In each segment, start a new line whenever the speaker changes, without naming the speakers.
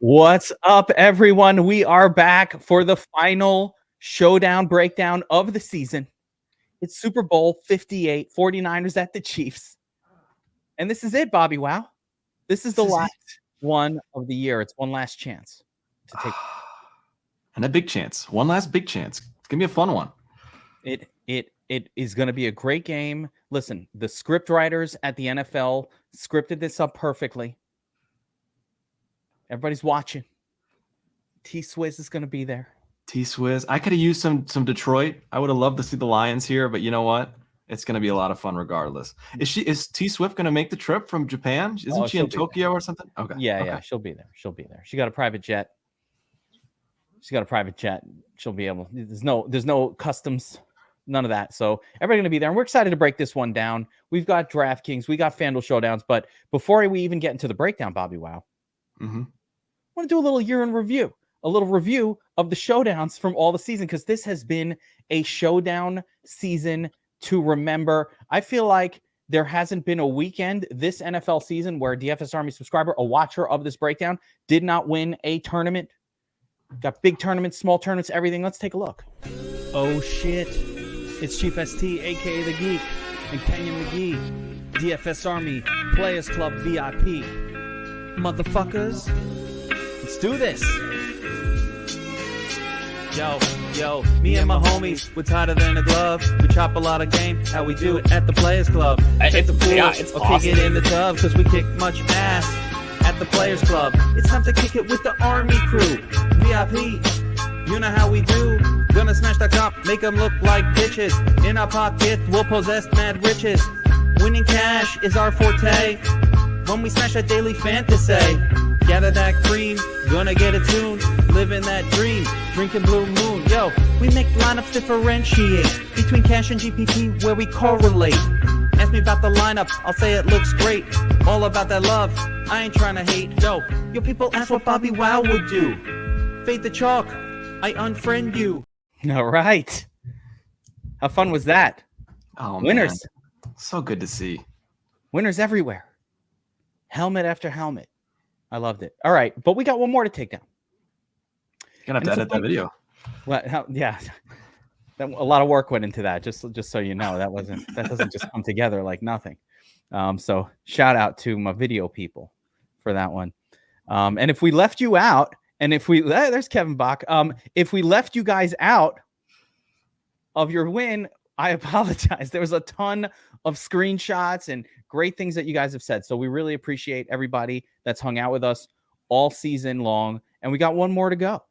What's up, everyone? We are back for the final showdown breakdown of the season. It's Super Bowl 58, 49ers at the Chiefs. And this is it, Bobbywow. This is the last one of the year. It's one last chance to take.
And a big chance. One last big chance. It's going to be a fun one.
It is going to be a great game. Listen, the script writers at the NFL scripted this up perfectly. Everybody's watching. T-Swizz is going to be there.
T-Swizz. I could have used some Detroit. I would have loved to see the Lions here, but you know what? It's going to be a lot of fun regardless. Is T-Swift going to make the trip from Japan? Isn't she in Tokyo or something? Okay.
Yeah, she'll be there. She got a private jet. She'll be able. There's no customs, none of that. So everybody's going to be there, and we're excited to break this one down. We've got DraftKings, we got FanDuel showdowns, but before we even get into the breakdown, Bobbywow, I want to do a little year in review, a little review of the showdowns from all the season, because this has been a showdown season to remember. I feel like there hasn't been a weekend this NFL season where a DFS Army subscriber, a watcher of this breakdown, did not win a tournament. Got big tournaments, small tournaments, everything. Let's take a look. Oh, shit. It's Chief ST, a.k.a. The Geek, and Kenyon McGee. DFS Army Players Club VIP. Motherfuckers, let's do this. Yo, me and my homies, we're tighter than a glove. We chop a lot of game, how we do it at the Players Club. Take the pool, or kick it in the tub, cause we kick much ass at the Players Club. It's time to kick it with the Army crew. VIP, you know how we do. Gonna smash the cop, make them look like bitches. In our pocket, we'll possess mad riches. Winning cash is our forte. When we smash a daily fantasy, gather that cream, gonna get a tune, living that dream, drinking Blue Moon. Yo, we make lineups differentiate between cash and GPP where we correlate. Ask me about the lineup, I'll say it looks great. All about that love, I ain't trying to hate. Yo, people ask what Bobbywow would do. Fade the chalk, I unfriend you. All right. How fun was that?
Oh,
winners.
Man. So good to see.
Winners everywhere. Helmet after helmet. I loved it. All right, but we got one more to take down.
You're gonna have to edit that video.
Well, yeah, a lot of work went into that. Just so you know, that doesn't just come together like nothing. So shout out to my video people for that one. And if we left you out, and there's Kevin Bach. If we left you guys out of your win, I apologize. There was a ton of screenshots and great things that you guys have said. So we really appreciate everybody that's hung out with us all season long. And we got one more to go.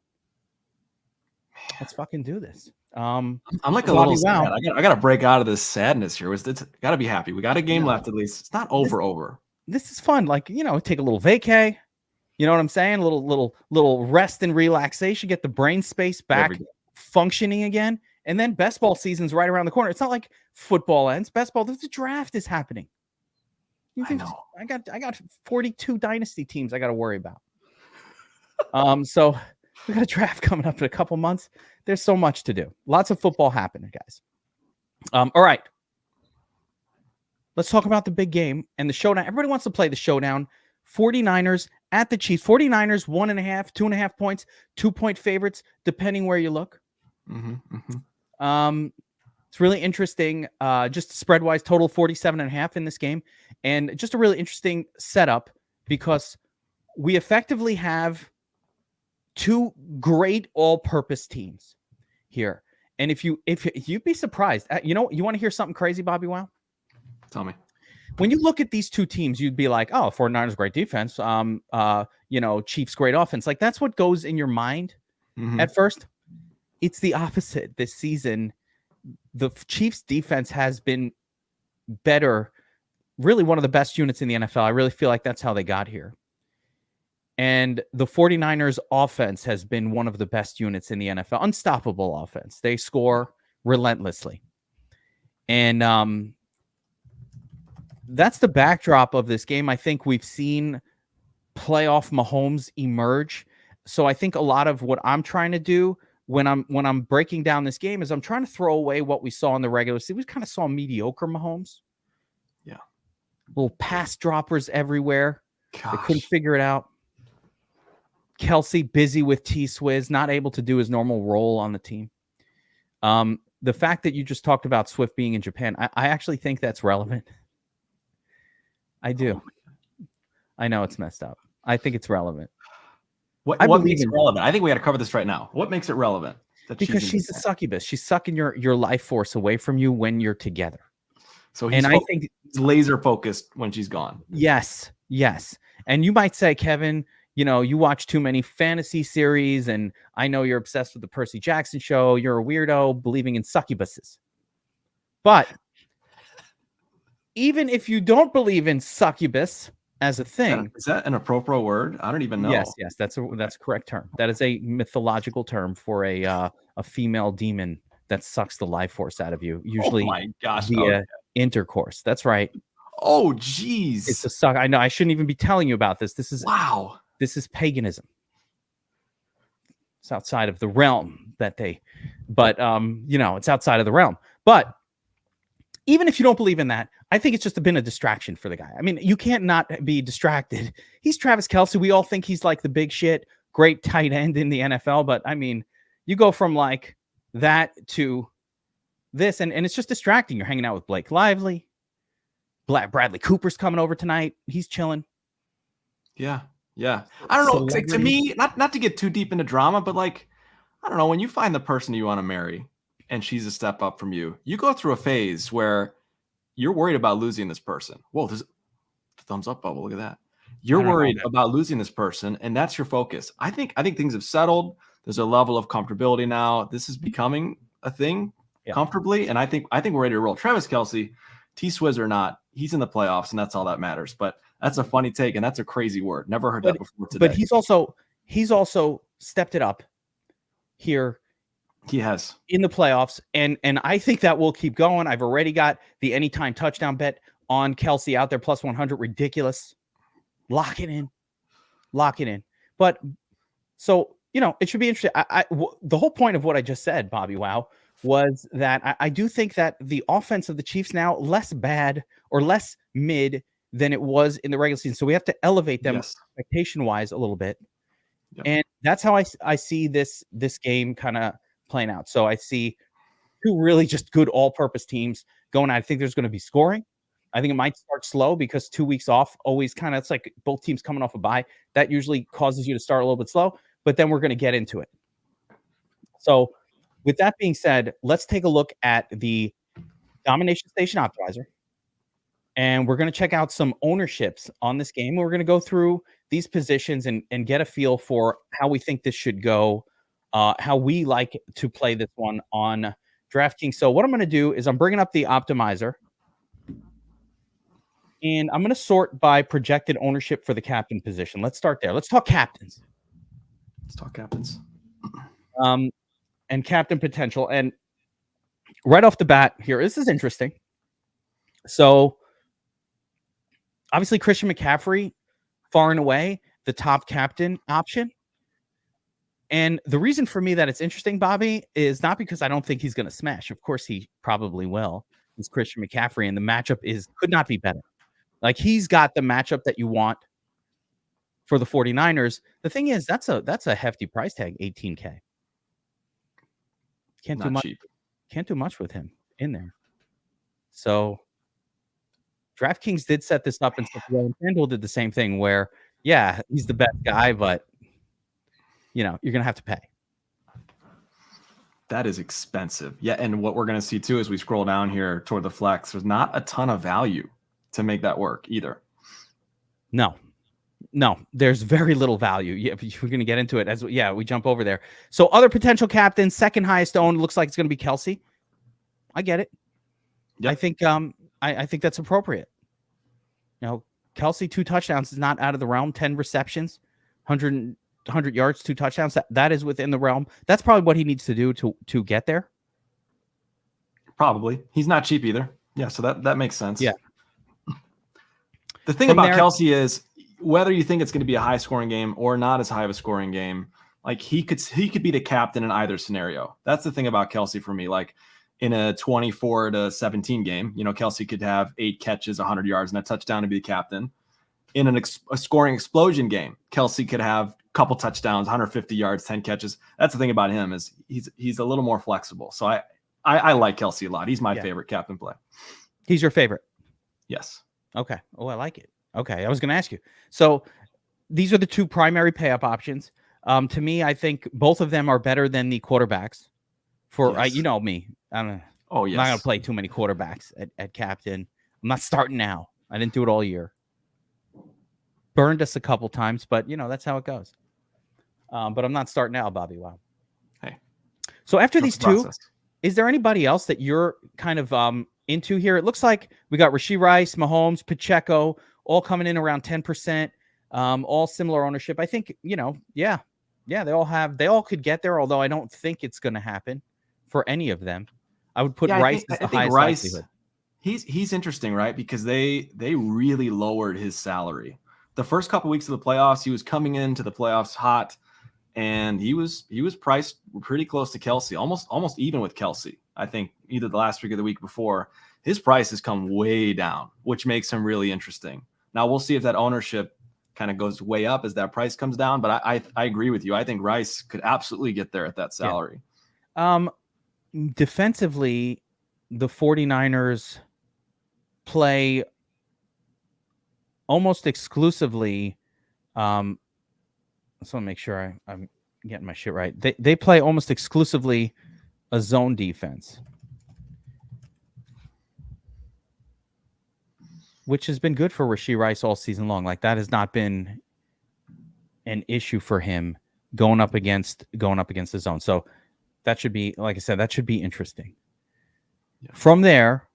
Let's fucking do this. I'm
like a little sad. I got to break out of this sadness here. It's got to be happy. We got a game left at least. It's not over. This
is fun. Like, take a little vacay. You know what I'm saying? A little rest and relaxation. Get the brain space back functioning again. And then best ball season's right around the corner. It's not like football ends. Best ball, the draft is happening.
I know.
I got 42 dynasty teams I got to worry about. So we got a draft coming up in a couple months. There's so much to do. Lots of football happening, guys. All right. Let's talk about the big game and the showdown. Everybody wants to play the showdown. 49ers at the Chiefs. 49ers 1.5, 2.5 points, 2-point favorites, depending where you look. It's really interesting. Just spread-wise, total 47.5 in this game. And just a really interesting setup because we effectively have two great all-purpose teams here. And if you'd be surprised, you want to hear something crazy, Bobbywow?
Tell me.
When you look at these two teams, you'd be like, oh, 49ers great defense. Chiefs great offense. Like that's what goes in your mind at first. It's the opposite this season. The Chiefs defense has been better, really one of the best units in the NFL. I really feel like that's how they got here. And the 49ers offense has been one of the best units in the NFL. Unstoppable offense. They score relentlessly. And that's the backdrop of this game. I think we've seen playoff Mahomes emerge. So I think a lot of what I'm trying to do when I'm breaking down this game is I'm trying to throw away what we saw in the regular season. We kind of saw mediocre Mahomes.
Yeah.
Little pass droppers everywhere. They couldn't figure it out.
Kelsey busy with T-Swizz, not able to do his normal role on the team. The fact that you just talked about Swift being in Japan, I actually think that's relevant. I do. I know it's messed up. I think it's relevant.
What makes it relevant? I think we got to cover this right now. What makes it relevant?
Because she's a succubus. She's sucking your life force away from you when you're together.
So I think he's laser focused when she's gone.
Yes. And you might say, Kevin, you watch too many fantasy series, and I know you're obsessed with the Percy Jackson show. You're a weirdo believing in succubuses. But even if you don't believe in succubus as a thing,
is that an appropriate word? I don't even know.
Yes, that's a correct term. That is a mythological term for a female demon that sucks the life force out of you, usually via intercourse. That's right.
Oh, geez.
It's a suck. I know. I shouldn't even be telling you about this. This is paganism. It's outside of the realm it's outside of the realm. But even if you don't believe in that, I think it's just been a distraction for the guy. I mean, you can't not be distracted. He's Travis Kelce. We all think he's like the big shit, great tight end in the NFL. But I mean, you go from like that to this, and it's just distracting. You're hanging out with Blake Lively. Bradley Cooper's coming over tonight. He's chilling.
Yeah. I don't know. To me, not to get too deep into drama, but like, I don't know, when you find the person you want to marry and she's a step up from you, you go through a phase where you're worried about losing this person. Whoa, there's a thumbs up bubble. Look at that. You're worried about losing this person, and that's your focus. I think things have settled. There's a level of comfortability now. This is becoming a thing comfortably, and I think we're ready to roll. Travis Kelce, T-Swizz or not, he's in the playoffs, and that's all that matters. But that's a funny take, and that's a crazy word. Never heard that before today.
But he's also stepped it up here.
He has
in the playoffs, and I think that will keep going. I've already got the anytime touchdown bet on Kelce out there, plus 100. Ridiculous. Lock it in. But so, it should be interesting. The whole point of what I just said, Bobbywow, was that I do think that the offense of the Chiefs now less bad or less mid than it was in the regular season. So we have to elevate them expectation-wise a little bit. Yep. And that's how I see this game kind of playing out. So I see two really just good all-purpose teams going. I think there's going to be scoring. I think it might start slow because 2 weeks off always kind of, it's like both teams coming off a bye. That usually causes you to start a little bit slow, but then we're going to get into it. So with that being said, let's take a look at the Domination Station Optimizer. And we're going to check out some ownerships on this game. We're going to go through these positions and get a feel for how we think this should go, how we like to play this one on DraftKings. So what I'm going to do is I'm bringing up the optimizer, and I'm going to sort by projected ownership for the captain position. Let's start there. Let's talk captains. And captain potential. And right off the bat here, this is interesting. So obviously Christian McCaffrey, far and away the top captain option. And the reason for me that it's interesting, Bobby, is not because I don't think he's going to smash. Of course, he probably will. It's Christian McCaffrey, and the matchup could not be better. Like, he's got the matchup that you want for the 49ers. The thing is, that's a hefty price tag, $18K. Can't do much. Cheap. Can't do much with him in there. So DraftKings did set this up, and FanDuel did the same thing where, yeah, he's the best guy, but you're going to have to pay.
That is expensive. Yeah, and what we're going to see too as we scroll down here toward the flex, there's not a ton of value to make that work either.
No, there's very little value. Yeah, we're going to get into it we jump over there. So other potential captains, second highest owned looks like it's going to be Kelce. I get it. Yep. I think that's appropriate. Kelce, 2 touchdowns is not out of the realm. 10 receptions, 100 yards, 2 touchdowns. That is within the realm. That's probably what he needs to do to get there.
Probably. He's not cheap either. Yeah, so that makes sense.
Yeah.
The thing about Kelce is, whether you think it's going to be a high scoring game or not as high of a scoring game, like he could be the captain in either scenario. That's the thing about Kelce for me. Like in a 24-17 game, Kelce could have 8 catches, 100 yards, and a touchdown to be the captain. In a scoring explosion game, Kelce could have couple touchdowns, 150 yards, 10 catches. That's the thing about him is he's a little more flexible. So I like Kelce a lot. He's my favorite captain play.
He's your favorite?
Yes.
Okay. Oh, I like it. Okay. I was going to ask you. So these are the two primary pay-up options. To me, I think both of them are better than the quarterbacks. You know me. I'm not going to play too many quarterbacks at captain. I'm not starting now. I didn't do it all year. Burned us a couple times, but that's how it goes. But I'm not starting now, Bobbywow.
Hey.
So after these two, is there anybody else that you're kind of into here? It looks like we got Rashee Rice, Mahomes, Pacheco, all coming in around 10%, all similar ownership. I think, they all could get there, although I don't think it's going to happen for any of them. I would put Rice as the highest likelihood.
He's interesting, right? Because they really lowered his salary. The first couple weeks of the playoffs, he was coming into the playoffs hot, and he was priced pretty close to Kelce, almost even with Kelce. I think either the last week or the week before, his price has come way down, which makes him really interesting. Now we'll see if that ownership kind of goes way up as that price comes down. But I agree with you. I think Rice could absolutely get there at that salary.
Yeah. Defensively, the 49ers play almost exclusively. So let me make sure I'm getting my shit right. They play almost exclusively a zone defense, which has been good for Rashee Rice all season long. Like, that has not been an issue for him going up against the zone. So that should be, like I said, that should be interesting. Yeah. From there,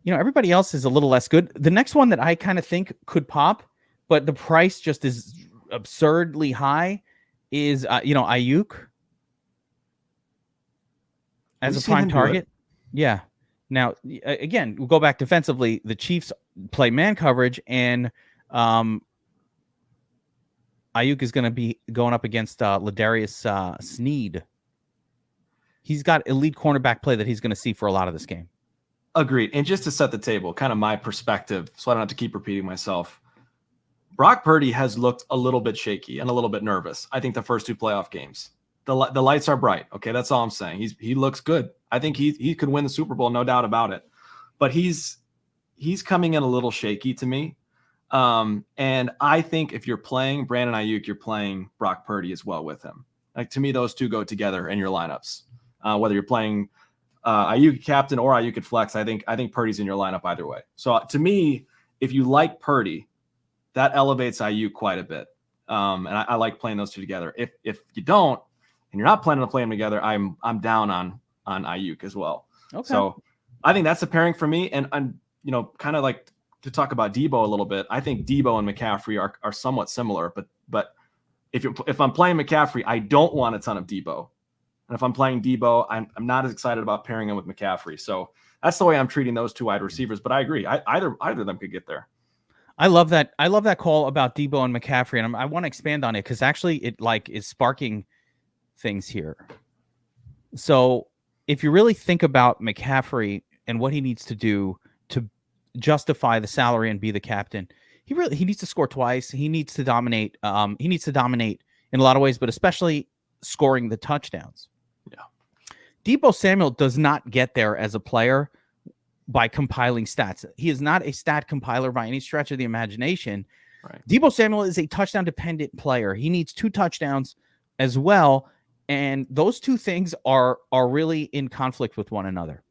everybody else is a little less good. The next one that I kind of think could pop, but the price just is absurdly high, is Ayuk as a prime target. Yeah. Now, again, we'll go back defensively. The Chiefs play man coverage, and Ayuk is going to be going up against Ladarius Sneed. He's got elite cornerback play that he's going to see for a lot of this game.
Agreed. And just to set the table, kind of my perspective, so I don't have to keep repeating myself, Brock Purdy has looked a little bit shaky and a little bit nervous. I think the first two playoff games, the lights are bright. Okay, that's all I'm saying. He looks good. I think he could win the Super Bowl, no doubt about it. But he's coming in a little shaky to me. And I think if you're playing Brandon Ayuk, you're playing Brock Purdy as well with him. Like, to me, those two go together in your lineups. Whether you're playing Ayuk captain or Ayuk at flex, I think Purdy's in your lineup either way. So to me, if you like Purdy, that elevates Ayuk quite a bit. And I like playing those two together. If you don't, and you're not planning to play them together, I'm down on Ayuk as well. Okay. So I think that's a pairing for me. And I'm, kind of like to talk about Debo a little bit. I think Debo and McCaffrey are somewhat similar, but if I'm playing McCaffrey, I don't want a ton of Debo. And if I'm playing Debo, I'm not as excited about pairing him with McCaffrey. So that's the way I'm treating those two wide receivers. But I agree. Either of them could get there.
I love that. I love that call about Debo and McCaffrey, and I want to expand on it because actually it is sparking things here. So if you really think about McCaffrey and what he needs to do to justify the salary and be the captain, he needs to score twice. He needs to dominate. He needs to dominate in a lot of ways, but especially scoring the touchdowns.
Yeah.
Deebo Samuel does not get there as a player by compiling stats. He is not a stat compiler by any stretch of the imagination.
Right.
Deebo Samuel is a touchdown dependent player. He needs 2 touchdowns as well. And those two things are really in conflict with one another.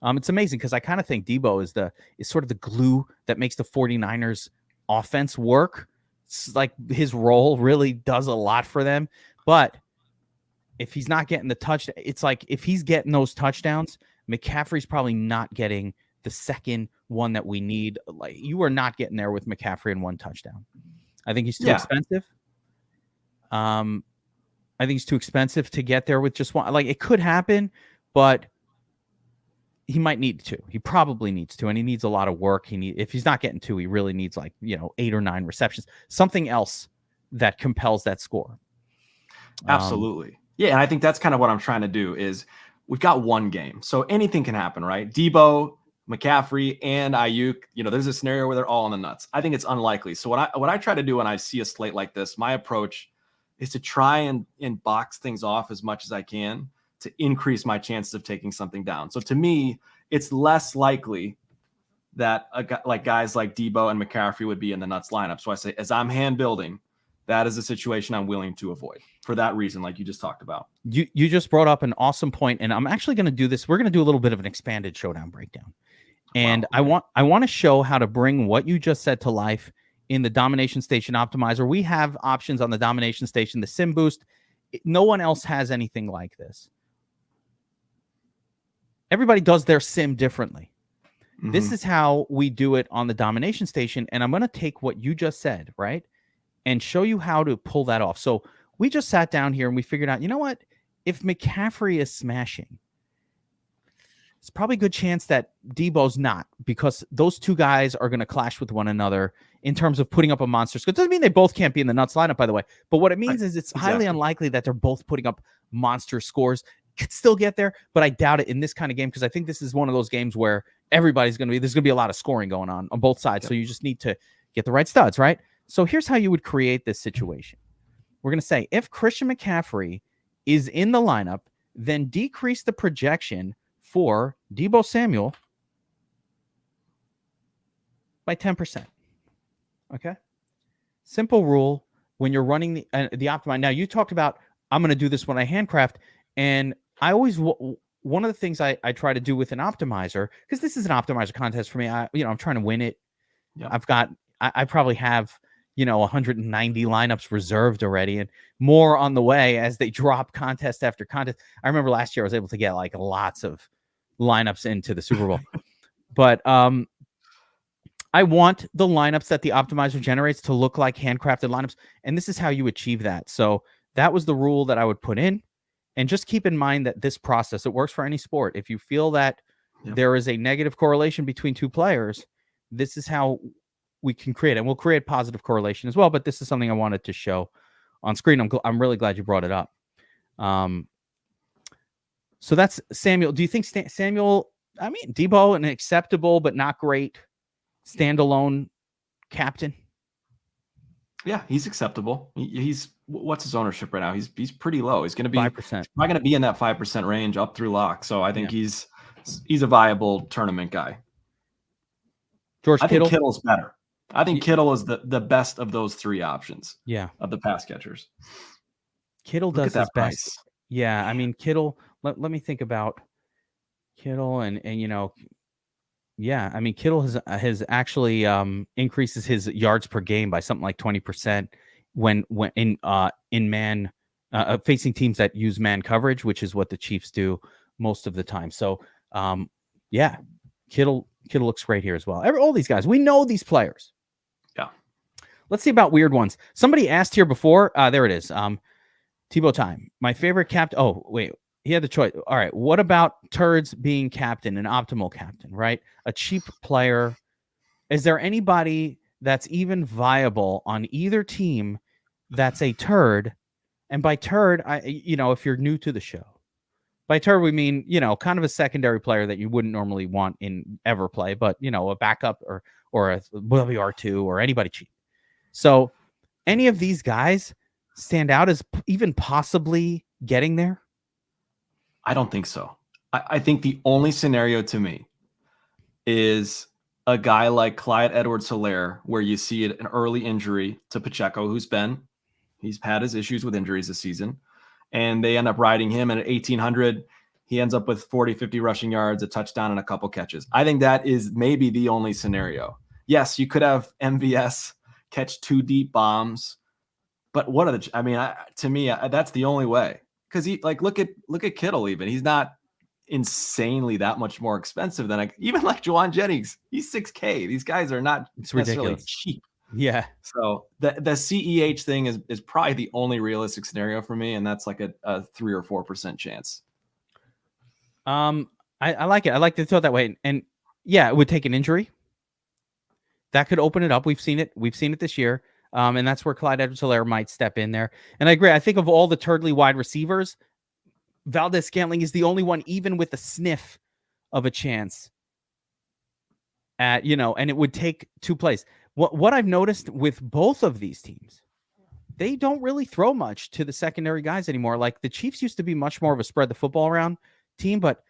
It's amazing because I kind of think Deebo is sort of the glue that makes the 49ers offense work. It's like his role really does a lot for them. But if he's not getting the touchdown, it's like if he's getting those touchdowns, McCaffrey's probably not getting the second one that we need. Like, you are not getting there with McCaffrey in 1 touchdown. I think he's too expensive. I think he's too expensive to get there with just one. Like, it could happen, but he might need to. He probably needs to, and he needs a lot of work. If he's not getting 2, he really needs 8 or 9 receptions, something else that compels that score.
Absolutely. Yeah, and I think that's kind of what I'm trying to do is we've got one game, so anything can happen, right? Debo McCaffrey and Ayuk, there's a scenario where they're all on the nuts. I think it's unlikely. So what I try to do when I see a slate like this, my approach is to try and box things off as much as I can to increase my chances of taking something down. So to me, it's less likely that guys like Debo and McCaffrey would be in the nuts lineup. So I say, as I'm hand building, that is a situation I'm willing to avoid for that reason, like you just talked about.
You just brought up an awesome point, and I'm actually going to do this. We're going to do a little bit of an expanded showdown breakdown. And wow. I want to show how to bring what you just said to life in the Domination Station Optimizer. We have options on the Domination Station, the Sim Boost. No one else has anything like this. Everybody does their sim differently. Mm-hmm. This is how we do it on the Domination Station. And I'm going to take what you just said, right, and show you how to pull that off. So we just sat down here and we figured out, you know what? If McCaffrey is smashing, it's probably a good chance that Debo's not, because those two guys are going to clash with one another in terms of putting up a monster score. It doesn't mean they both can't be in the nuts lineup, by the way. But what it means is it's highly unlikely that they're both putting up monster scores. Could still get there, but I doubt it in this kind of game, because I think this is one of those games where there's going to be a lot of scoring going on both sides. Yep. So you just need to get the right studs, right? So here's how you would create this situation. We're going to say if Christian McCaffrey is in the lineup, then decrease the projection for Debo Samuel by 10%. Okay. Simple rule when you're running the optimize. Now you talked about, I'm going to do this when I handcraft. And I always, one of the things I try to do with an optimizer, because this is an optimizer contest for me. I'm trying to win it. Yep. I probably have, 190 lineups reserved already and more on the way as they drop contest after contest. I remember last year I was able to get like lots of lineups into the Super Bowl, but I want the lineups that the optimizer generates to look like handcrafted lineups. And this is how you achieve that. So that was the rule that I would put in. And just keep in mind that this process, it works for any sport. If you feel that there is a negative correlation between two players, this is how we can create it. And we'll create positive correlation as well. But this is something I wanted to show on screen. I'm really glad you brought it up. So that's Samuel. Do you think Samuel, Debo, an acceptable but not great standalone captain?
Yeah, he's acceptable. He's what's his ownership right now? He's pretty low. He's going to be
5%.
Probably going to be in that 5% range up through lock. So I think he's a viable tournament guy.
George Kittle?
I think Kittle's better. I think Kittle is the best of those three options.
Yeah,
of the pass catchers.
Kittle does his best. Yeah, Kittle. Let me think about Kittle and Kittle has actually increases his yards per game by something like 20% when in man facing teams that use man coverage, which is what the Chiefs do most of the time. So Kittle looks great here as well. All these guys, we know these players.
Yeah.
Let's see about weird ones. Somebody asked here before. There it is. Tebow time. My favorite captain. Oh wait. He had the choice. All right. What about turds being captain, an optimal captain, right? A cheap player. Is there anybody that's even viable on either team that's a turd? And by turd, if you're new to the show, by turd, we mean, kind of a secondary player that you wouldn't normally want in ever play, but, a backup or a WR2 or anybody cheap. So any of these guys stand out as even possibly getting there?
I don't think so. I think the only scenario to me is a guy like Clyde Edwards-Helaire, where you see an early injury to Pacheco, he's had his issues with injuries this season, and they end up riding him, and at 1,800, he ends up with 40, 50 rushing yards, a touchdown, and a couple catches. I think that is maybe the only scenario. Yes, you could have MVS catch 2 deep bombs, but to me, that's the only way. Because look at Kittle. Even he's not insanely that much more expensive than even like Juwan Jennings. He's $6K. These guys are not necessarily cheap.
Yeah. So
the CEH thing is probably the only realistic scenario for me, and that's like a 3 or 4% chance.
I like it. I like to throw it that way, and it would take an injury that could open it up. We've seen it this year. And that's where Clyde Edwards-Helaire might step in there. And I agree. I think of all the turdly wide receivers, Valdez-Scantling is the only one, even with a sniff of a chance, and it would take 2 plays. What I've noticed with both of these teams, they don't really throw much to the secondary guys anymore. Like the Chiefs used to be much more of a spread the football around team, but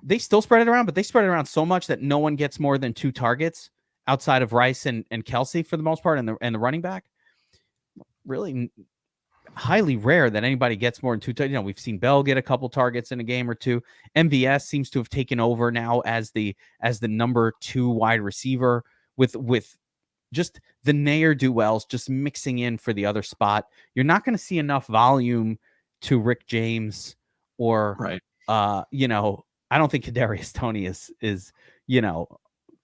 they still spread it around, but they spread it around so much that no one gets more than 2 targets outside of Rice and Kelsey for the most part, and the running back. Really highly rare that anybody gets more than 2 targets. We've seen Bell get a couple targets in a game or 2. MVS seems to have taken over now as the number 2 wide receiver with just the ne'er-do-wells just mixing in for the other spot. You're not going to see enough volume to Rick James or,
right.
I don't think Kadarius Toney is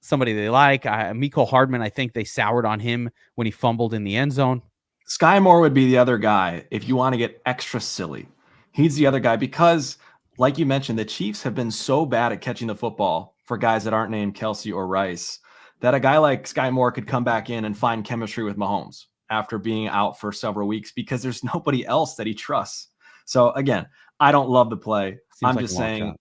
somebody they like. Mecole Hardman, I think they soured on him when he fumbled in the end zone.
Sky Moore would be the other guy if you want to get extra silly. He's the other guy because, like you mentioned, the Chiefs have been so bad at catching the football for guys that aren't named Kelsey or Rice that a guy like Sky Moore could come back in and find chemistry with Mahomes after being out for several weeks because there's nobody else that he trusts. So again, I don't love the play.
Seems
I'm
like
just
a long
saying
shot.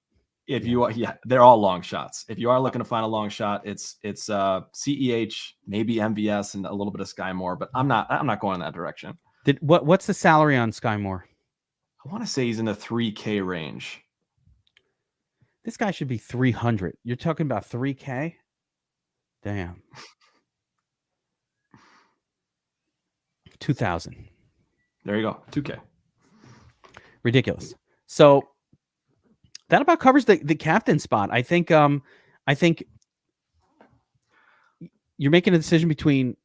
if you are, they're all long shots. If you are looking to find a long shot, it's CEH, maybe MVS, and a little bit of Sky Moore, but I'm not going in that direction.
What's the salary on Sky Moore?
I want to say he's in the $3K range.
This guy should be 300. You're talking about 3K? Damn. 2,000.
There you go. 2K.
Ridiculous. So that about covers the captain spot. I think you're making a decision between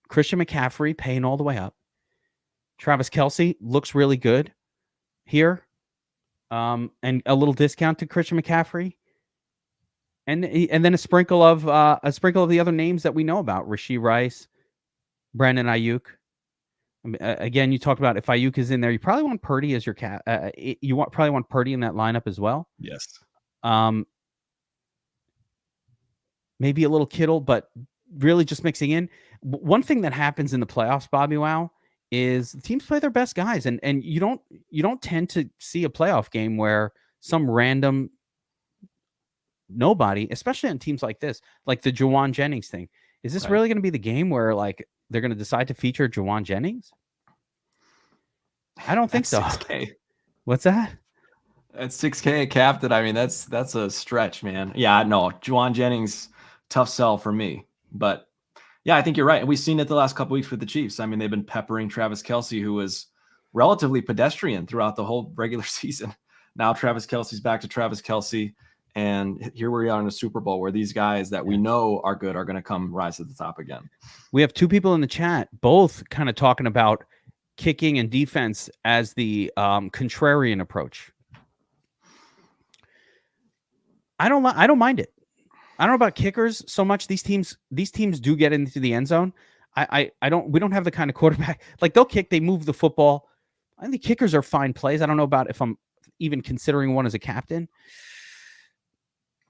Christian McCaffrey paying all the way up. Travis Kelce looks really good here. And a little discount to Christian McCaffrey. And then a sprinkle of the other names that we know about: Rashee Rice, Brandon Ayuk. Again, you talked about if Ayuk is in there, you probably want Purdy as your probably want Purdy in that lineup as well.
Yes.
Maybe a little Kittle, but really just mixing in. One thing that happens in the playoffs, Bobbywow, is the teams play their best guys, and you don't tend to see a playoff game where some random nobody, especially on teams like this, like the Juwan Jennings thing. Is this really going to be the game where like they're going to decide to feature Juwan Jennings? I don't think so.
6K.
What's that?
That's 6K captain. I mean, that's a stretch, man. Yeah, no, Juwan Jennings, tough sell for me. But yeah, I think you're right. And we've seen it the last couple weeks with the Chiefs. I mean, they've been peppering Travis Kelce, who was relatively pedestrian throughout the whole regular season. Now Travis Kelce's back to Travis Kelce. And here we are in the Super Bowl where these guys that we know are good are going to come rise to the top again.
We have 2 people in the chat, both kind of talking about kicking and defense as the contrarian approach. I don't mind it. I don't know about kickers so much. These teams do get into the end zone. We don't have the kind of quarterback. Like they'll kick, they move the football. I think kickers are fine plays. I don't know about if I'm even considering one as a captain.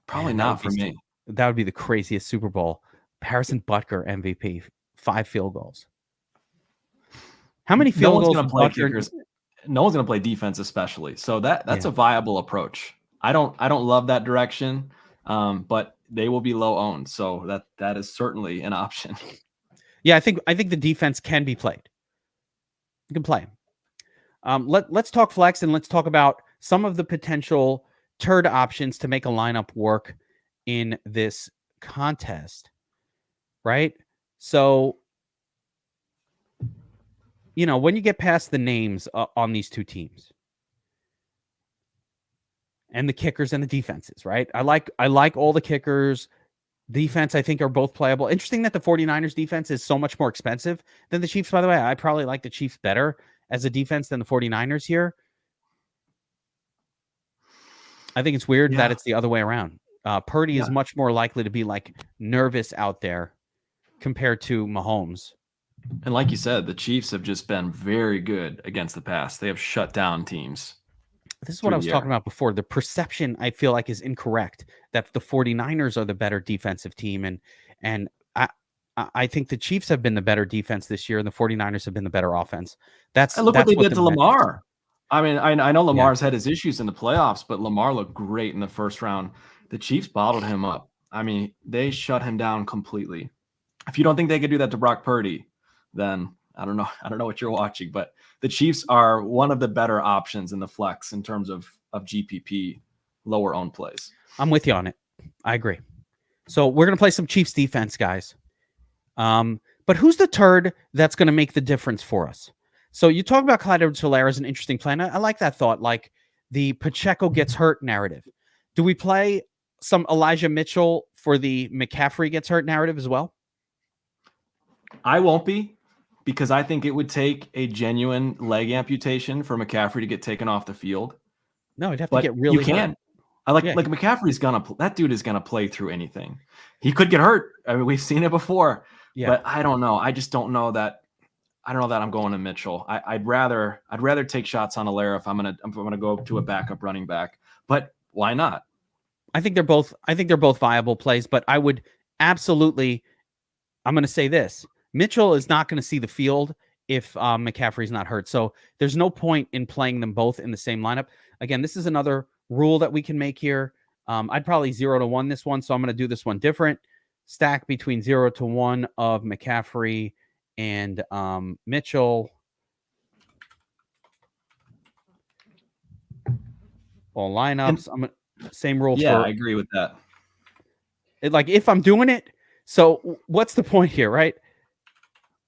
Probably not for me.
That would be the craziest Super Bowl. Harrison Butker MVP, 5 field goals. How many field goals?
No one's going to play defense, especially. So that's a viable approach. I don't love that direction, but they will be low owned. So that is certainly an option.
Yeah, I think the defense can be played. You can play. Let's talk flex and let's talk about some of the potential turd options to make a lineup work in this contest, right? So, when you get past the names on these 2 teams and the kickers and the defenses, right? I like all the kickers. Defense, I think, are both playable. Interesting that the 49ers defense is so much more expensive than the Chiefs, by the way. I probably like the Chiefs better as a defense than the 49ers here. I think it's weird that it's the other way around. Purdy is much more likely to be like nervous out there compared to Mahomes.
And like you said, the Chiefs have just been very good against the pass. They have shut down teams.
This is what I was talking about before. The perception, I feel like, is incorrect that the 49ers are the better defensive team. And I think the Chiefs have been the better defense this year, and the 49ers have been the better offense.
Look what they did to Lamar. I mean, I know Lamar's had his issues in the playoffs, but Lamar looked great in the first round. The Chiefs bottled him up. I mean, they shut him down completely. If you don't think they could do that to Brock Purdy, then I don't know. I don't know what you're watching, but the Chiefs are one of the better options in the flex in terms of GPP lower owned plays.
I'm with you on it. I agree. So we're going to play some Chiefs defense, guys. But who's the turd that's going to make the difference for us? So you talk about Clyde Edwards-Helaire as an interesting plan. I like that thought, like the Pacheco gets hurt narrative. Do we play some Elijah Mitchell for the McCaffrey gets hurt narrative as well?
I won't be, because I think it would take a genuine leg amputation for McCaffrey to get taken off the field.
No, he'd have to get really
hurt. Like McCaffrey's that dude is gonna play through anything. He could get hurt. I mean, we've seen it before. Yeah. But I don't know. I just don't know that. I don't know that I'm going to Mitchell. I'd rather take shots on Helaire if I'm gonna go to a backup running back. But why not?
I think they're both viable plays, but I would absolutely. I'm going to say this: Mitchell is not going to see the field if McCaffrey's not hurt. So there's no point in playing them both in the same lineup. Again, this is another rule that we can make here. I'd probably 0-1 this one, so I'm going to do this one different. Stack between 0-1 of McCaffrey and Mitchell. All lineups. Same rules.
Yeah, I agree with that.
Like if I'm doing it, so what's the point here, right?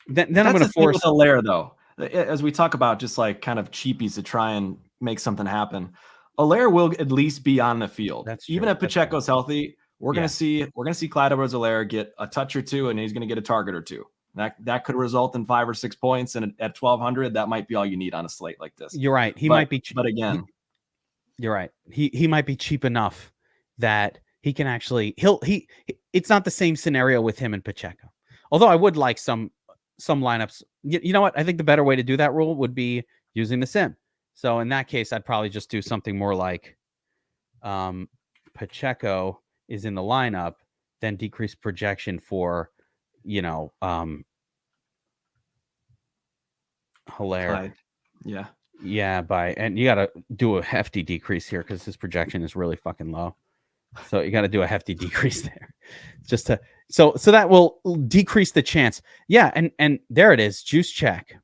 Then I'm going to force
with Helaire, though. As we talk about just like kind of cheapies to try and make something happen, Helaire will at least be on the field.
That's true.
Even if Pacheco's healthy, we're gonna see Clyde Edwards-Helaire get a touch or two, and he's gonna get a target or two. That could result in 5 or 6 points, and at 1,200, that might be all you need on a slate like this.
You're right. He might be,
but again,
you're right. He might be cheap enough that he can actually it's not the same scenario with him and Pacheco. Although I would like some lineups. You know what? I think the better way to do that rule would be using the sim. So in that case, I'd probably just do something more like Pacheco is in the lineup, then decrease projection for, Helaire.
Clyde.
Yeah, and you got to do a hefty decrease here because his projection is really fucking low. So you got to do a hefty decrease there, just to so that will decrease the chance. Yeah, and there it is, juice check.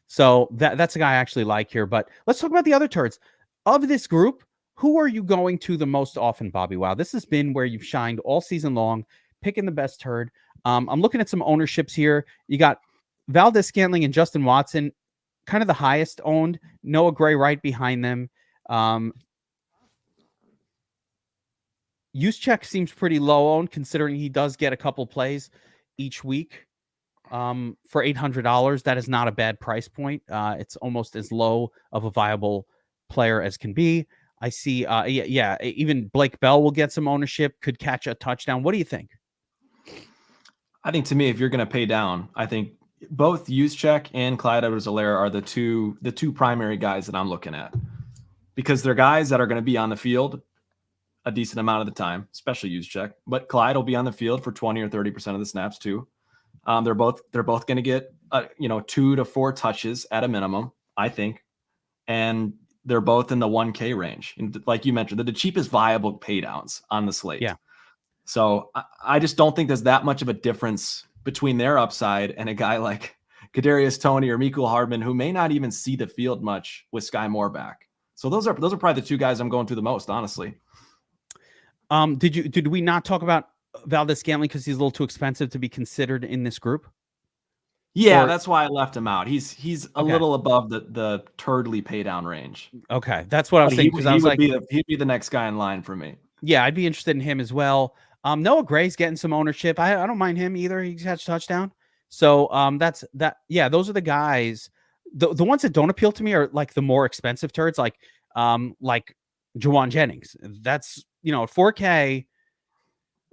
So that's a guy I actually like here. But let's talk about the other turds of this group. Who are you going to the most often, Bobbywow? This has been where you've shined all season long, picking the best turd. I'm looking at some ownerships here. You got Valdez-Scantling and Justin Watson, kind of the highest owned. Noah Gray right behind them. Juszczyk seems pretty low owned, considering he does get a couple plays each week. For $800, that is not a bad price point. It's almost as low of a viable player as can be. I see. Even Blake Bell will get some ownership, could catch a touchdown. What do you think?
I think, to me, if you're going to pay down, I think both Juszczyk and Clyde Edwards-Helaire are the two primary guys that I'm looking at, because they're guys that are going to be on the field a decent amount of the time, especially Juszczyk. But Clyde will be on the field for 20 or 30% of the snaps too. They're both going to get 2 to 4 touches at a minimum, I think, and they're both in the 1K range. And like you mentioned, the cheapest viable pay downs on the slate.
Yeah.
So I just don't think there's that much of a difference between their upside and a guy like Kadarius Toney or Mecole Hardman, who may not even see the field much with Sky Moore back. So those are probably the two guys I'm going to the most, honestly.
Did we not talk about Valdez-Scantling because he's a little too expensive to be considered in this group?
Yeah, that's why I left him out. He's a little above the turdly pay down range.
Okay, that's what I was saying, because I was like,
he'd be the next guy in line for me.
Yeah, I'd be interested in him as well. Noah Gray's getting some ownership. I don't mind him either. He catch touchdown. So that's that. Yeah, those are the guys. The ones that don't appeal to me are like the more expensive turds, like Jawan Jennings. That's at 4K.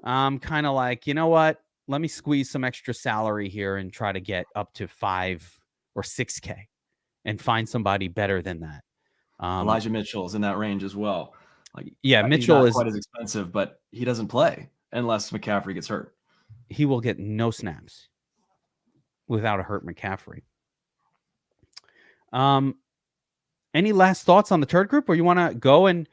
I'm kind of like, you know what? Let me squeeze some extra salary here and try to get up to 5 or 6K and find somebody better than that.
Elijah Mitchell is in that range as well.
Mitchell is
quite as expensive, but he doesn't play unless McCaffrey gets hurt.
He will get no snaps without a hurt McCaffrey. Any last thoughts on the turd group, or you want to go and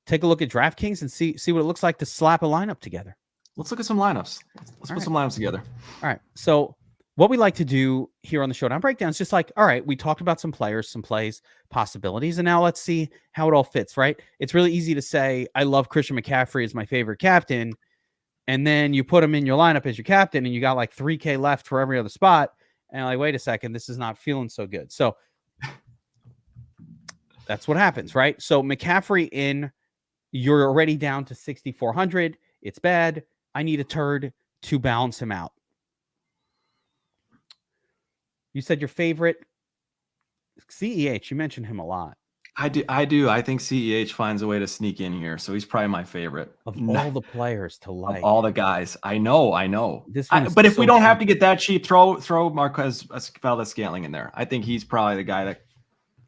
take a look at DraftKings and see what it looks like to slap a lineup together?
Let's look at some lineups. Let's put some lineups together.
All right. So what we like to do here on the Showdown Breakdown is just like, all right, we talked about some players, some plays, possibilities, and now let's see how it all fits, right? It's really easy to say, I love Christian McCaffrey as my favorite captain, and then you put him in your lineup as your captain, and you got like 3K left for every other spot, and like, wait a second, this is not feeling so good. So that's what happens, right? So McCaffrey in, you're already down to 6,400. It's bad. I need a turd to balance him out. You said your favorite CEH. You mentioned him a lot.
I do. I think CEH finds a way to sneak in here, so he's probably my favorite
Of all the players to like.
Of all the guys. I know.
But
if we don't have to get that cheap, throw Marquez Valdes-Scantling in there. I think he's probably the guy that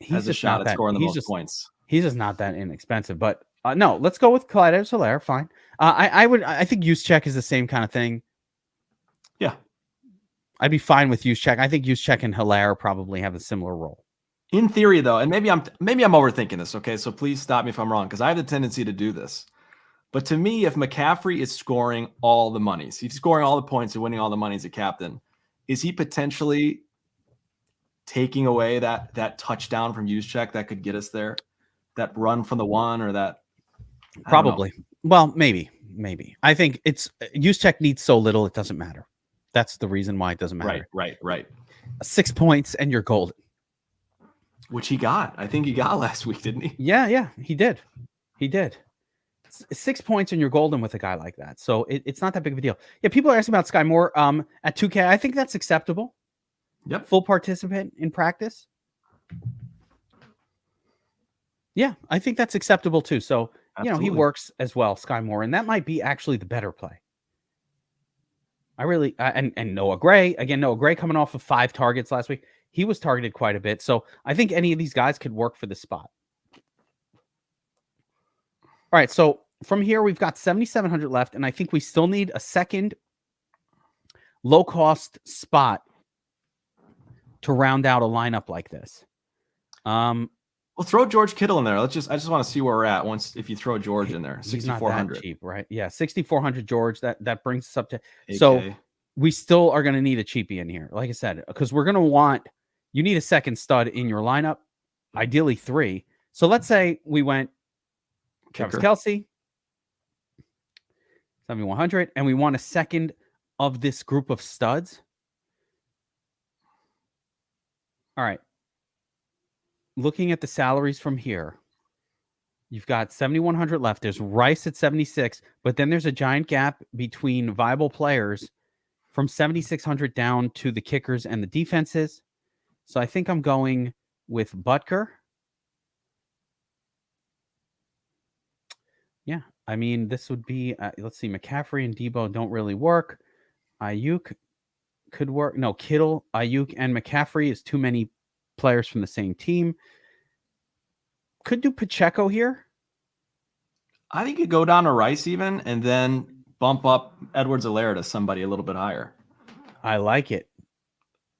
has a shot at scoring the most points.
He's just not that inexpensive. But no, let's go with Clyde Edwards-Helaire. Fine. I think Juszczyk is the same kind of thing.
Yeah.
I'd be fine with Juszczyk. I think Juszczyk and Helaire probably have a similar role.
In theory, though, and maybe I'm overthinking this, okay? So please stop me if I'm wrong, because I have the tendency to do this. But to me, if McCaffrey is scoring all the monies, he's scoring all the points and winning all the money as a captain, is he potentially taking away that touchdown from Juszczyk that could get us there? That run from the one or that?
Probably. Well, maybe. I think it's Juszczyk needs so little, it doesn't matter. That's the reason why it doesn't matter.
Right.
6 points and you're golden.
Which he got. I think he got last week, didn't he?
Yeah, he did. 6 points and you're golden with a guy like that. So it's not that big of a deal. Yeah, people are asking about Sky Moore at 2K. I think that's acceptable.
Yep.
Full participant in practice. Yeah, I think that's acceptable too. So,
Absolutely.
He works as well, Sky Moore, and that might be actually the better play. I really, and Noah Gray, Noah Gray coming off of 5 targets last week. He was targeted quite a bit. So I think any of these guys could work for this spot. All right. So from here, we've got 7,700 left. And I think we still need a second low-cost spot to round out a lineup like this.
Well, throw George Kittle in there. I just want to see where we're at if you throw George in there. 6,400
cheap, right? Yeah, 6,400 George. That brings us up to
AK.
So we still are going to need a cheapie in here, like I said, because we're going to want. You need a second stud in your lineup, ideally 3. So let's say we went Travis Kelce, 7,100, and we want a second of this group of studs. All right. Looking at the salaries from here, you've got 7,100 left. There's Rice at 76, but then there's a giant gap between viable players from 7,600 down to the kickers and the defenses. So I think I'm going with Butker. Yeah, I mean, this would be, let's see, McCaffrey and Debo don't really work. Ayuk could work. No, Kittle, Ayuk, and McCaffrey is too many players from the same team. Could do Pacheco here.
I think you go down to Rice even, and then bump up Edwards-Helaire to somebody a little bit higher.
I like it.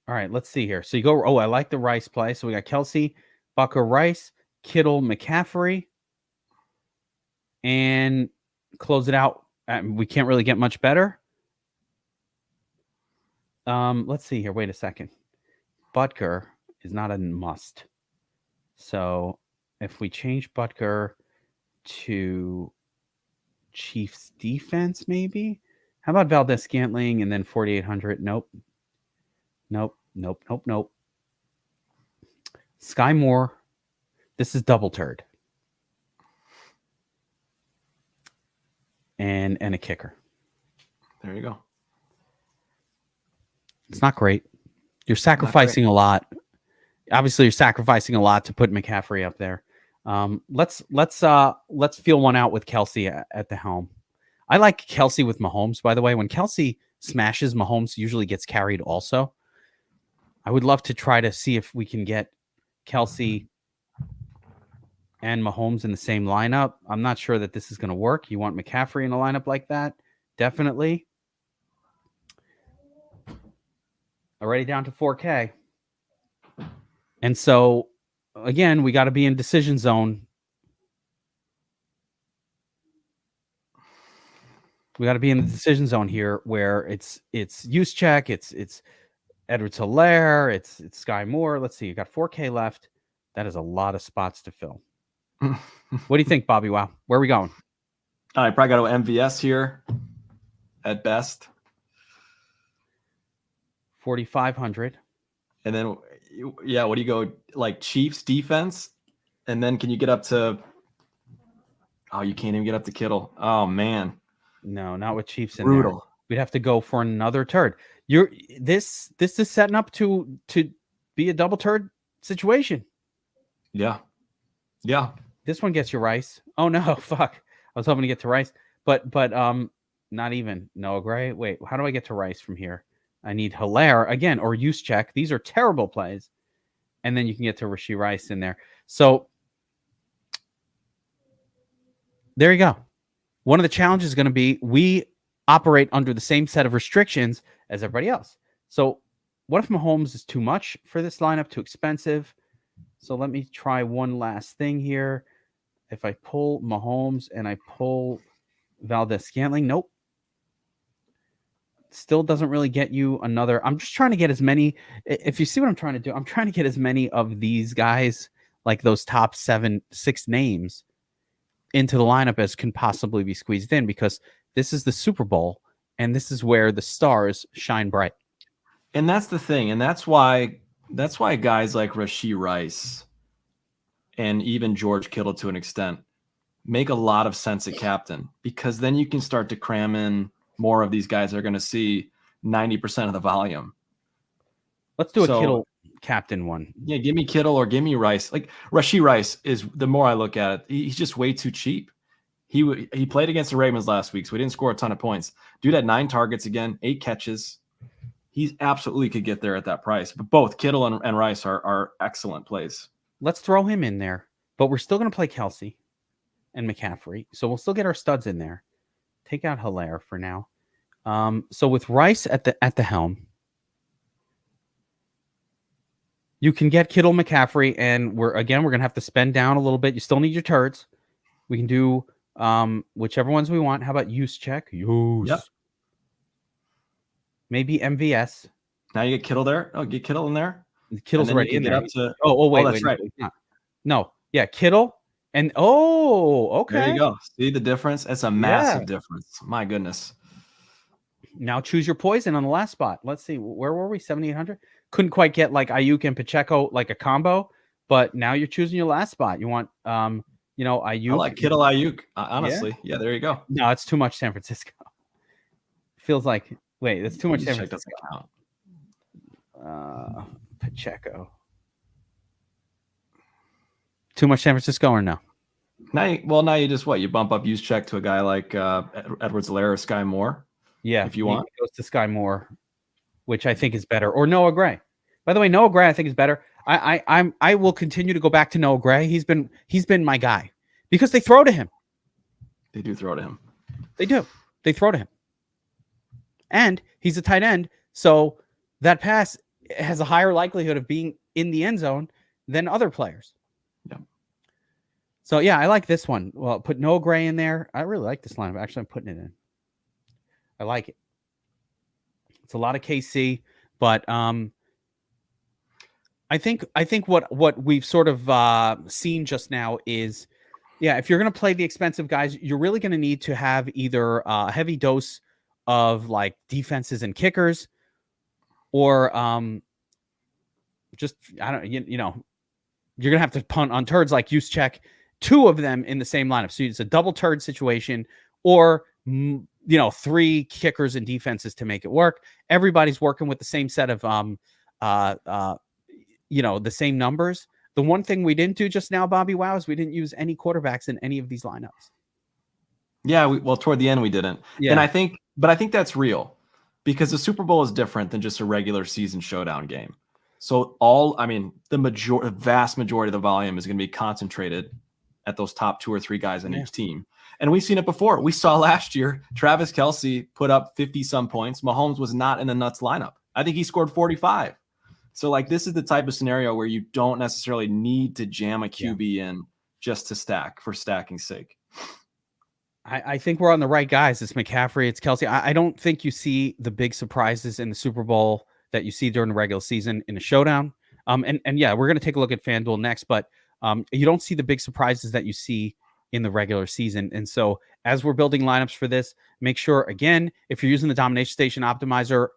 All right, let's see here. So you go, I like the Rice play. So we got Kelce, Butker, Rice, Kittle, McCaffrey, and close it out. We can't really get much better. Let's see here. Wait a second. Butker is not a must. So if we change Butker to Chiefs defense, maybe. How about Valdes-Scantling and then 4,800? Nope. Sky Moore. This is double turd. And a kicker.
There you go.
It's not great. You're sacrificing a lot. Obviously, you're sacrificing a lot to put McCaffrey up there. Let's feel one out with Kelce at the helm. I like Kelce with Mahomes, by the way. When Kelce smashes, Mahomes usually gets carried also. I would love to try to see if we can get Kelce and Mahomes in the same lineup. I'm not sure that this is going to work. You want McCaffrey in a lineup like that? Definitely. Already down to 4K. And so, again, we got to be in decision zone. We got to be in the decision zone here, where it's Juszczyk, it's Edwards-Helaire, it's Sky Moore. Let's see, you got 4K left. That is a lot of spots to fill. What do you think, Bobby? Wow, where are we going?
I probably got to MVS here at best.
4,500.
And then, yeah, what do you go like Chiefs defense? And then can you get up to? Oh, you can't even get up to Kittle. Oh man,
no, not with Chiefs in
brutal.
There. We'd have to go for another turd. This is setting up to be a double turd situation.
Yeah.
This one gets you Rice. Oh no, fuck. I was hoping to get to Rice, but not even Noah Gray. Wait, how do I get to Rice from here? I need Helaire again or Juszczyk. These are terrible plays, and then you can get to Rashee Rice in there. So there you go. One of the challenges is going to be we operate under the same set of restrictions as everybody else. So what if Mahomes is too much for this lineup, too expensive? So let me try one last thing here. If I pull Mahomes and I pull Valdez-Scantling, nope. Still doesn't really get you another. I'm just trying to get as many. If you see what I'm trying to do, I'm trying to get as many of these guys, like those top 6 names, into the lineup as can possibly be squeezed in, because this is the Super Bowl and this is where the stars shine bright.
And that's the thing. And that's why guys like Rashee Rice and even George Kittle to an extent make a lot of sense at captain, because then you can start to cram in more of these guys that are going to see 90% of the volume.
Let's do a Kittle captain one.
Yeah, give me Kittle or give me Rice. Like Rashee Rice is, the more I look at it, he's just way too cheap. He played against the Ravens last week, so he didn't score a ton of points. Dude had 9 targets again, 8 catches. He absolutely could get there at that price. But both Kittle and Rice are excellent plays. Let's
throw him in there, but we're still going to play Kelsey and McCaffrey, so we'll still get our studs in there. Take out Helaire for now. So with Rice at the helm, you can get Kittle, McCaffrey, and we're going to have to spend down a little bit. You still need your turds. We can do whichever ones we want. How about Juszczyk?
Yep.
Maybe MVS.
Now you get Kittle there. Oh, get Kittle in there.
Kittle's already in there.
Up to...
wait,
that's right.
No, yeah, Kittle. And okay.
There you go. See the difference? It's a massive difference. My goodness.
Now choose your poison on the last spot. Let's see. Where were we? 7,800? Couldn't quite get like Ayuk and Pacheco like a combo, but now you're choosing your last spot. You want Ayuk.
I like Kittle Ayuk, honestly. Yeah, there you go.
No, it's too much San Francisco. Feels like, wait, that's too much San Francisco. Pacheco. Too much San Francisco or no?
Now you just you bump up Juszczyk to a guy like Edwards-Helaire or Sky Moore.
Yeah,
if you want,
it goes to Sky Moore, which I think is better, or Noah Gray. By the way, Noah Gray I think is better. I will continue to go back to Noah Gray. He's been my guy because they throw to him.
They do throw to him.
They do. They throw to him, and he's a tight end, so that pass has a higher likelihood of being in the end zone than other players.
Yeah.
So yeah, I like this one. Well, put Noah Gray in there. I really like this lineup. Actually, I'm putting it in. I like it. It's a lot of KC, but I think what we've sort of seen just now is, if you're going to play the expensive guys, you're really going to need to have either a heavy dose of like defenses and kickers, or just you're gonna have to punt on turds like Juszczyk, 2 of them in the same lineup. So it's a double turd situation, or 3 kickers and defenses to make it work. Everybody's working with the same set of the same numbers. The one thing we didn't do just now, Bobbywow, is we didn't use any quarterbacks in any of these lineups.
Yeah, toward the end we didn't. Yeah. And I think that's real, because the Super Bowl is different than just a regular season showdown game. So the vast majority of the volume is going to be concentrated at those top 2 or 3 guys on each team. And we've seen it before. We saw last year, Travis Kelce put up 50-some points. Mahomes was not in the nuts lineup. I think he scored 45. So this is the type of scenario where you don't necessarily need to jam a QB in just to stack for stacking's sake.
I think we're on the right guys. It's McCaffrey, it's Kelsey. I don't think you see the big surprises in the Super Bowl that you see during the regular season in a showdown. And yeah, we're going to take a look at FanDuel next, but you don't see the big surprises that you see in the regular season. And so as we're building lineups for this, make sure, again, if you're using the Domination Station Optimizer,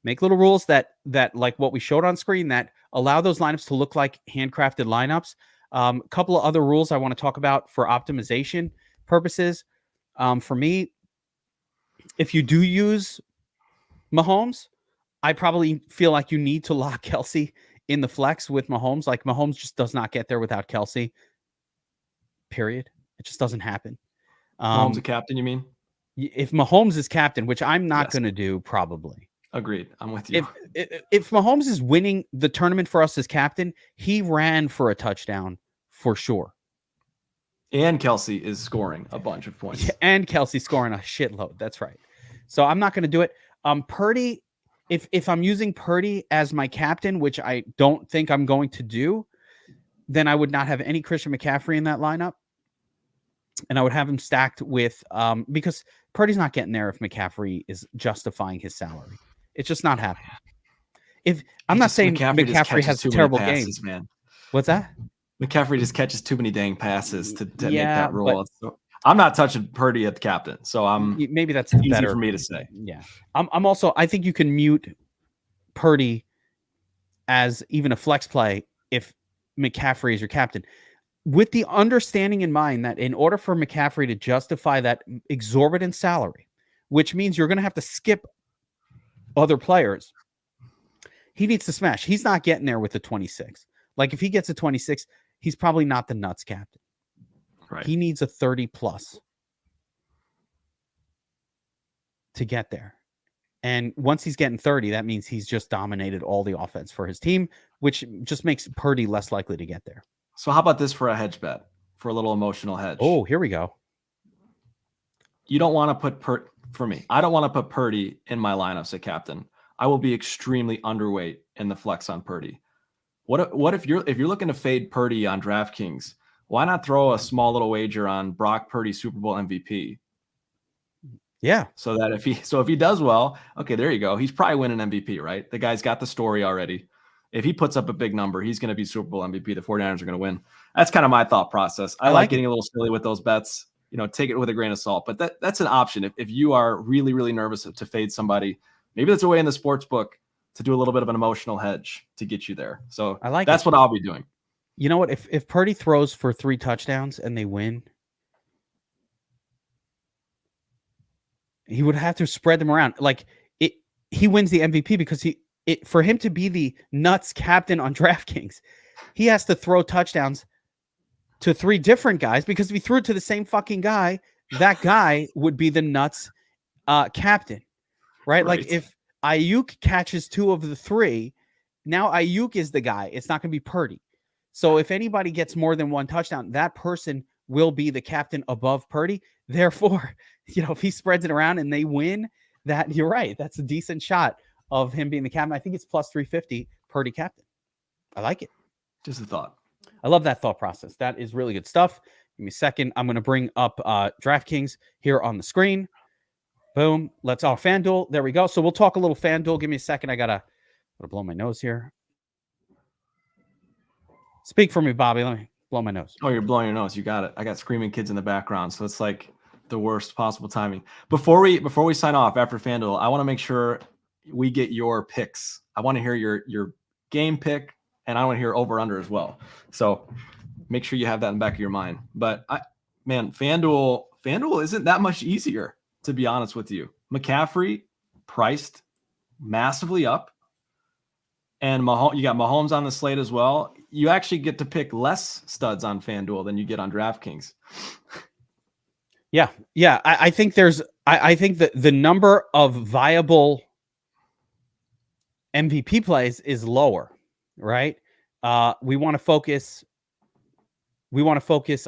make little rules that like what we showed on screen that allow those lineups to look like handcrafted lineups. A couple of other rules I want to talk about for optimization purposes. For me, if you do use Mahomes, I probably feel like you need to lock Kelsey in the flex with Mahomes. Like Mahomes just does not get there without Kelsey. Period. It just doesn't happen.
Mahomes a captain, you mean?
If Mahomes is captain, which I'm not going to do, probably.
Agreed. I'm with you.
If Mahomes is winning the tournament for us as captain, he ran for a touchdown for sure.
And Kelsey is scoring a bunch of points.
Yeah, and Kelsey scoring a shitload. That's right. So I'm not going to do it. Purdy, if I'm using Purdy as my captain, which I don't think I'm going to do, then I would not have any Christian McCaffrey in that lineup. And I would have him stacked with because Purdy's not getting there if McCaffrey is justifying his salary. It's just not happening. If I'm not saying McCaffrey has terrible games,
man.
What's that?
McCaffrey just catches too many dang passes to make that rule. So I'm not touching Purdy at the captain, so
maybe that's
easy
better
for me to say.
Yeah, I'm also. I think you can mute Purdy as even a flex play if McCaffrey is your captain, with the understanding in mind that in order for McCaffrey to justify that exorbitant salary, which means you're going to have to skip other players, he needs to smash. He's not getting there with the 26. Like if he gets a 26, he's probably not the nuts captain.
Right.
He needs a 30 plus to get there. And once he's getting 30, that means he's just dominated all the offense for his team, which just makes Purdy less likely to get there.
So how about this for a hedge bet, for a little emotional hedge?
Oh, here we go.
You don't want to put for me. I don't want to put Purdy in my lineups at captain. I will be extremely underweight in the flex on Purdy. What if you're looking to fade Purdy on DraftKings? Why not throw a small little wager on Brock Purdy Super Bowl MVP?
Yeah.
So that if he does well, okay, there you go. He's probably winning MVP, right? The guy's got the story already. If he puts up a big number, he's going to be Super Bowl MVP. The 49ers are going to win. That's kind of my thought process. I like getting a little silly with those bets. Take it with a grain of salt. But that's an option. If you are really, really nervous to fade somebody, maybe that's a way in the sports book to do a little bit of an emotional hedge to get you there. So that's what I'll be doing.
You know what? If Purdy throws for 3 touchdowns and they win, he would have to spread them around. Like he wins the MVP because for him to be the nuts captain on DraftKings, he has to throw touchdowns to 3 different guys, because if he threw it to the same fucking guy, that guy would be the nuts captain, right? Like if Ayuk catches 2 of the 3, now Ayuk is the guy. It's not going to be Purdy. So if anybody gets more than 1 touchdown, that person will be the captain above Purdy. Therefore, if he spreads it around and they win, that you're right. That's a decent shot of him being the captain. I think it's plus 350 Purdy captain. I like it.
Just a thought.
I love that thought process. That is really good stuff. Give me a second. I'm going to bring up DraftKings here on the screen. Boom. Let's FanDuel. There we go. So we'll talk a little FanDuel. Give me a second. I gotta blow my nose here. Speak for me, Bobby. Let me blow my nose.
Oh, you're blowing your nose. You got it. I got screaming kids in the background, so it's like the worst possible timing. Before we sign off after FanDuel, I want to make sure we get your picks. I want to hear your game pick, and I want to hear over under as well. So make sure you have that in the back of your mind. But FanDuel isn't that much easier, to be honest with you. McCaffrey priced massively up, and you got Mahomes on the slate as well. You actually get to pick less studs on FanDuel than you get on DraftKings.
Yeah. I think I think that the number of viable MVP plays is lower, right? We want to focus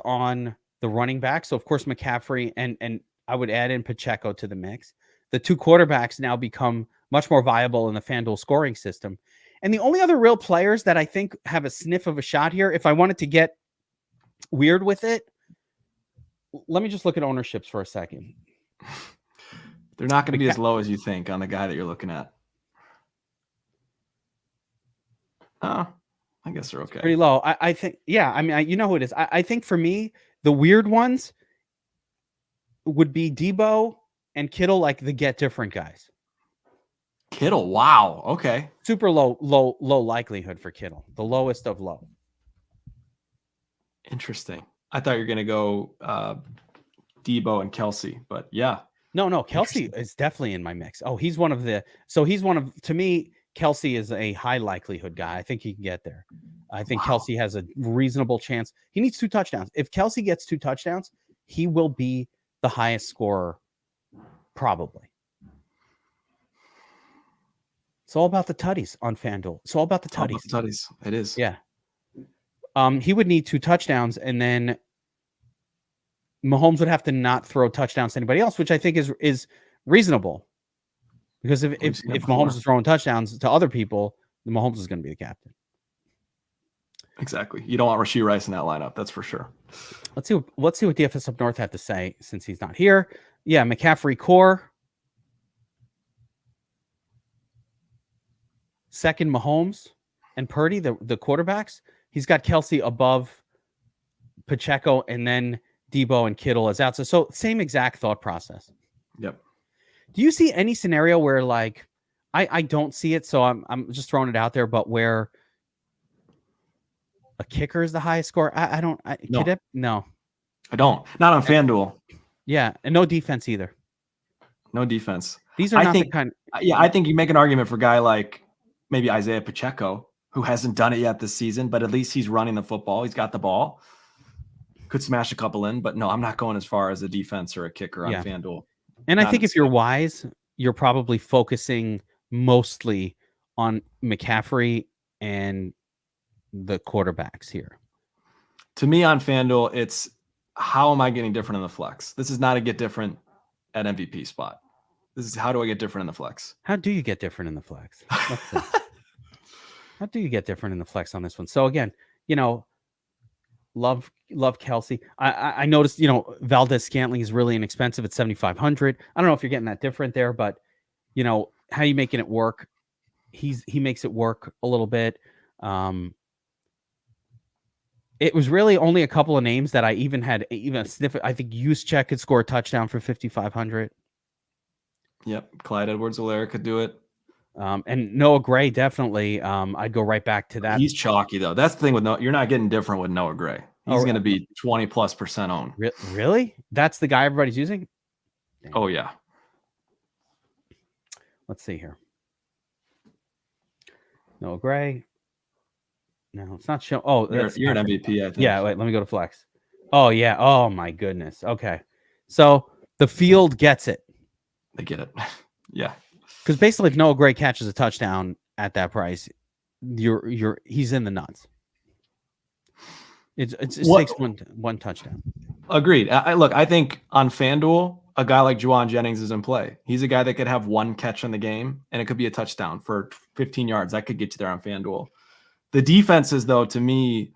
on the running back. So of course McCaffrey and I would add in Pacheco to the mix. The 2 quarterbacks now become much more viable in the FanDuel scoring system. And the only other real players that I think have a sniff of a shot here, if I wanted to get weird with it, let me just look at ownerships for a second.
They're not going to be as low as you think on the guy that you're looking at. I guess they're okay.
It's pretty low. I think, yeah. I mean, you know who it is. I think for me, the weird ones would be Debo and Kittle, like the get different guys.
Kittle, wow. Okay.
Super low likelihood for Kittle. The lowest of low.
Interesting. I thought you were going to go Debo and Kelsey, but yeah.
No, Kelsey is definitely in my mix. Oh, to me, Kelsey is a high likelihood guy. I think he can get there. I think Kelsey has a reasonable chance. He needs 2 touchdowns. If Kelsey gets 2 touchdowns, he will be the highest scorer, probably. It's all about the tutties on FanDuel. It's all about the tutties.
It is.
Yeah. He would need 2 touchdowns, and then Mahomes would have to not throw touchdowns to anybody else, which I think is reasonable. Because if Mahomes is throwing touchdowns to other people, then Mahomes is going to be the captain.
Exactly. You don't want Rashee Rice in that lineup. That's for sure.
Let's see what DFS Up North had to say since he's not here. Yeah, McCaffrey core. Second, Mahomes and Purdy, the quarterbacks. He's got Kelsey above Pacheco, and then Debo and Kittle as out. So same exact thought process.
Yep.
Do you see any scenario where, like, I don't see it, so I'm just throwing it out there, but where a kicker is the highest score? I don't. No.
I don't. Not on FanDuel.
Yeah, and no defense either.
No defense.
These are the kind.
Yeah, I think you make an argument for a guy like maybe Isaiah Pacheco, who hasn't done it yet this season, but at least he's running the football. He's got the ball. Could smash a couple in, but no, I'm not going as far as a defense or a kicker on FanDuel.
And I think if you're wise, you're probably focusing mostly on McCaffrey and the quarterbacks here.
To me on FanDuel, it's how am I getting different in the flex? This is not a get different at MVP spot. This is how do I get different in the flex?
How do you get different in the flex? How do you get different in the flex on this one? So again, love Kelsey. I noticed, Valdez Scantling is really inexpensive at 7,500. I don't know if you're getting that different there, but how are you making it work? He makes it work a little bit. It was really only a couple of names that I even had a sniff. I think Juszczyk could score a touchdown for 5,500.
Yep, Clyde Edwards-Helaire could do it.
And Noah Gray, definitely. I'd go right back to that.
He's chalky though. That's the thing with you're not getting different with Noah Gray. He's going to be 20+% owned.
Really? That's the guy everybody's using?
Damn. Oh yeah.
Let's see here. Noah Gray. No, it's not showing. Oh,
you're an MVP, I think.
Yeah, wait, let me go to flex. Oh yeah. Oh my goodness. Okay. So the field gets it.
They get it. Yeah.
Because basically, if Noah Gray catches a touchdown at that price, he's in the nuts. It takes one touchdown.
Agreed. I think on FanDuel, a guy like Juwan Jennings is in play. He's a guy that could have one catch in the game, and it could be a touchdown for 15 yards. That could get you there on FanDuel. The defenses, though, to me,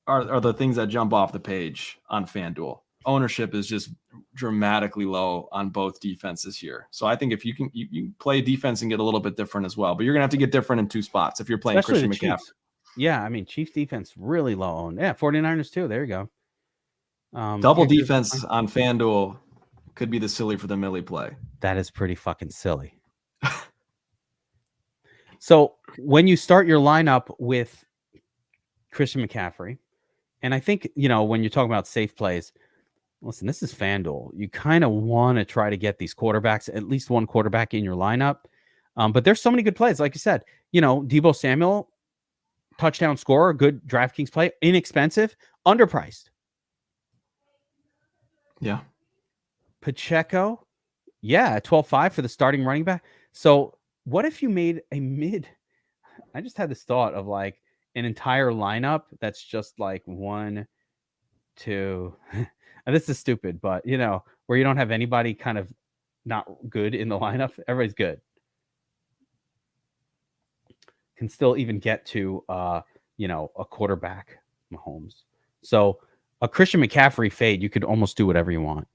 are the things that jump off the page on FanDuel. Ownership is just dramatically low on both defenses here. So I think if you can play defense and get a little bit different as well, but you're going to have to get different in 2 spots if you're playing
Especially
Christian McCaffrey.
Chiefs. Yeah, I mean, Chiefs defense really low owned. Yeah, 49ers too. There you go.
Double defense on FanDuel could be the silly for the Millie play.
That is pretty fucking silly. So when you start your lineup with Christian McCaffrey, and I think, when you're talking about safe plays, listen, this is FanDuel. You kind of want to try to get these quarterbacks, at least one quarterback in your lineup. But there's so many good plays. Like you said, Deebo Samuel, touchdown scorer, good DraftKings play, inexpensive, underpriced.
Yeah.
Pacheco, yeah, 12.5 for the starting running back. So what if you made a mid? I just had this thought of like an entire lineup that's just like 1, 2. This is stupid, but where you don't have anybody kind of not good in the lineup. Everybody's good. Can still even get to a quarterback, Mahomes. So a Christian McCaffrey fade, you could almost do whatever you want.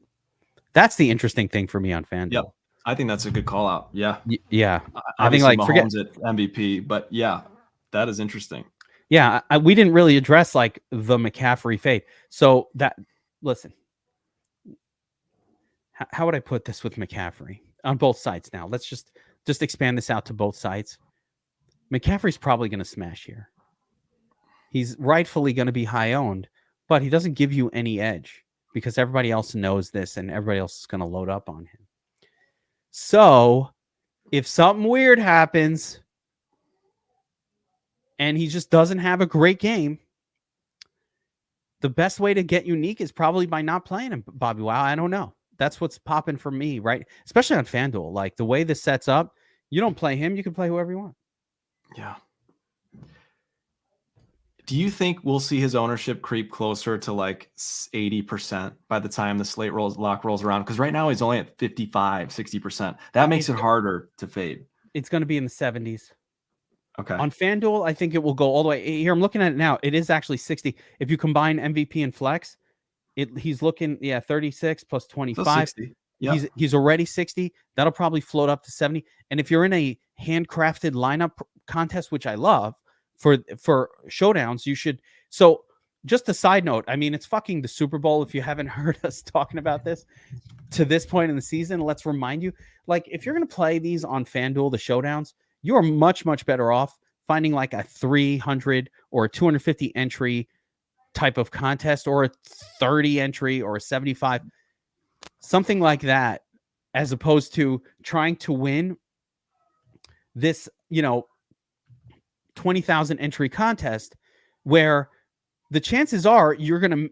That's the interesting thing for me on FanDuel.
Yep. I think that's a good call out. Yeah.
Yeah.
I think
like
Mahomes at MVP, but yeah, that is interesting.
Yeah. We didn't really address like the McCaffrey fade. So listen, how would I put this with McCaffrey on both sides now? Let's just expand this out to both sides. McCaffrey's probably going to smash here. He's rightfully going to be high owned, but he doesn't give you any edge because everybody else knows this and everybody else is going to load up on him. So if something weird happens and he just doesn't have a great game, the best way to get unique is probably by not playing him, Bobbywow. I don't know. That's what's popping for me, right? Especially on FanDuel. Like the way this sets up, you don't play him, you can play whoever you want.
Yeah. Do you think we'll see his ownership creep closer to like 80% by the time the slate lock rolls around? Because right now he's only at 55, 60%. That makes it harder to fade.
It's going to be in the 70s.
Okay.
On FanDuel, I think it will go all the way. Here, I'm looking at it now. It is actually 60. If you combine MVP and flex, he's looking, 36 plus 25. So 60. Yep. He's already 60. That'll probably float up to 70. And if you're in a handcrafted lineup contest, which I love, for showdowns, you should. So just a side note, I mean, it's fucking the Super Bowl. If you haven't heard us talking about this to this point in the season, let's remind you, like, if you're going to play these on FanDuel, the showdowns, you are much, much better off finding like a 300 or a 250 entry type of contest, or a 30 entry or a 75, something like that, as opposed to trying to win this, 20,000 entry contest where the chances are you're going to,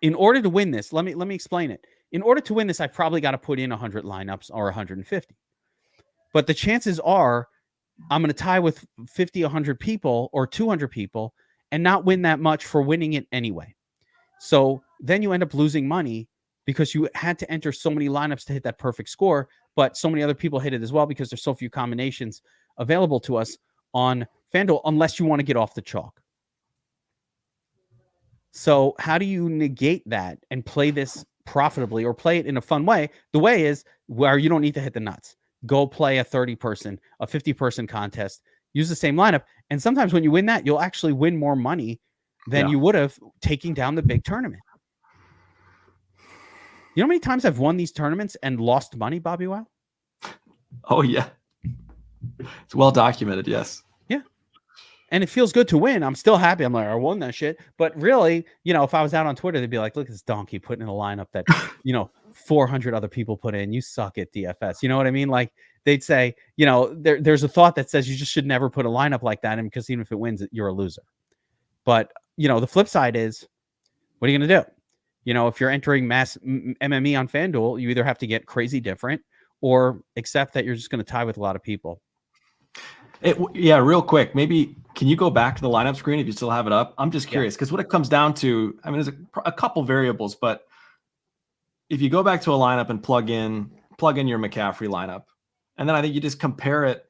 in order to win this, let me explain it. In order to win this, I probably got to put in 100 lineups or 150. But the chances are I'm going to tie with 50, 100 people or 200 people and not win that much for winning it anyway. So then you end up losing money because you had to enter so many lineups to hit that perfect score, but so many other people hit it as well because there's so few combinations available to us on FanDuel, unless you want to get off the chalk. So how do you negate that and play this profitably or play it in a fun way? The way is where you don't need to hit the nuts. Go play a 30-person, a 50-person contest, use the same lineup. And sometimes when you win that, you'll actually win more money than you would have taking down the big tournament. You know how many times I've won these tournaments and lost money, Bobbywow?
Oh, yeah. It's well documented, yes.
Yeah. And it feels good to win. I'm still happy. I'm like, I won that shit. But really, if I was out on Twitter, they'd be like, look at this donkey putting in a lineup that, 400 other people put in. You suck at DFS. You know what I mean? Like they'd say, there's a thought that says you just should never put a lineup like that in, because even if it wins, you're a loser. But, the flip side is, what are you going to do? If you're entering mass MME on FanDuel, you either have to get crazy different or accept that you're just going to tie with a lot of people.
Real quick, maybe can you go back to the lineup screen if you still have it up? I'm just curious because what it comes down to, I mean, there's a couple variables, but if you go back to a lineup and plug in your McCaffrey lineup, and then I think you just compare it,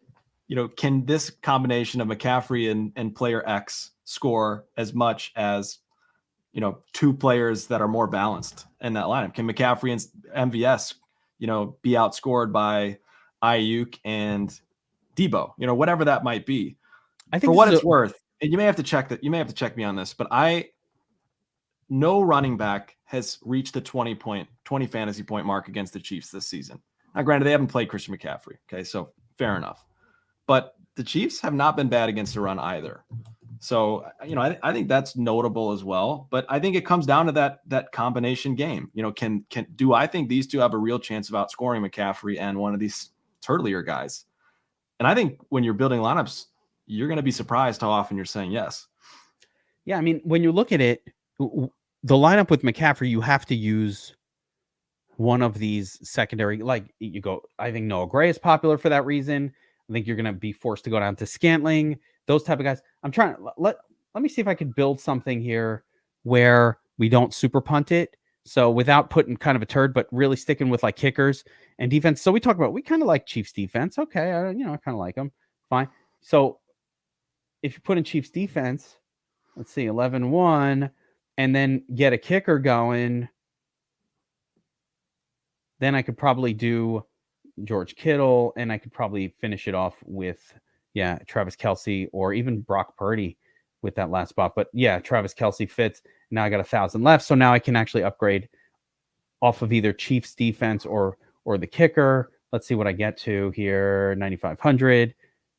can this combination of McCaffrey and player X score as much as, two players that are more balanced in that lineup? Can McCaffrey and MVS, be outscored by Ayuk and Debo, whatever that might be? I think for what it's worth, and you may have to check that. You may have to check me on this, but no running back has reached the 20 fantasy point mark against the Chiefs this season. Now, granted, they haven't played Christian McCaffrey. Okay, so fair enough. But the Chiefs have not been bad against the run either. So, I think that's notable as well. But I think it comes down to that combination game. Do I think these two have a real chance of outscoring McCaffrey and one of these turtlier guys? And I think when you're building lineups, you're going to be surprised how often you're saying yes.
Yeah, I mean, when you look at it, the lineup with McCaffrey, you have to use one of these secondary, like you go, I think Noah Gray is popular for that reason. I think you're going to be forced to go down to Scantling, those type of guys. I'm trying to let me see if I can build something here where we don't super punt it. So without putting kind of a turd, but really sticking with like kickers and defense. So we kind of like Chiefs defense. Okay. I kind of like them. Fine. So if you put in Chiefs defense, let's see, 11-1, and then get a kicker going, then I could probably do George Kittle, and I could probably finish it off with, Travis Kelce or even Brock Purdy with that last spot. But yeah, Travis Kelce fits. Now I got 1,000 left. So now I can actually upgrade off of either Chiefs defense or the kicker. Let's see what I get to here. 9,500,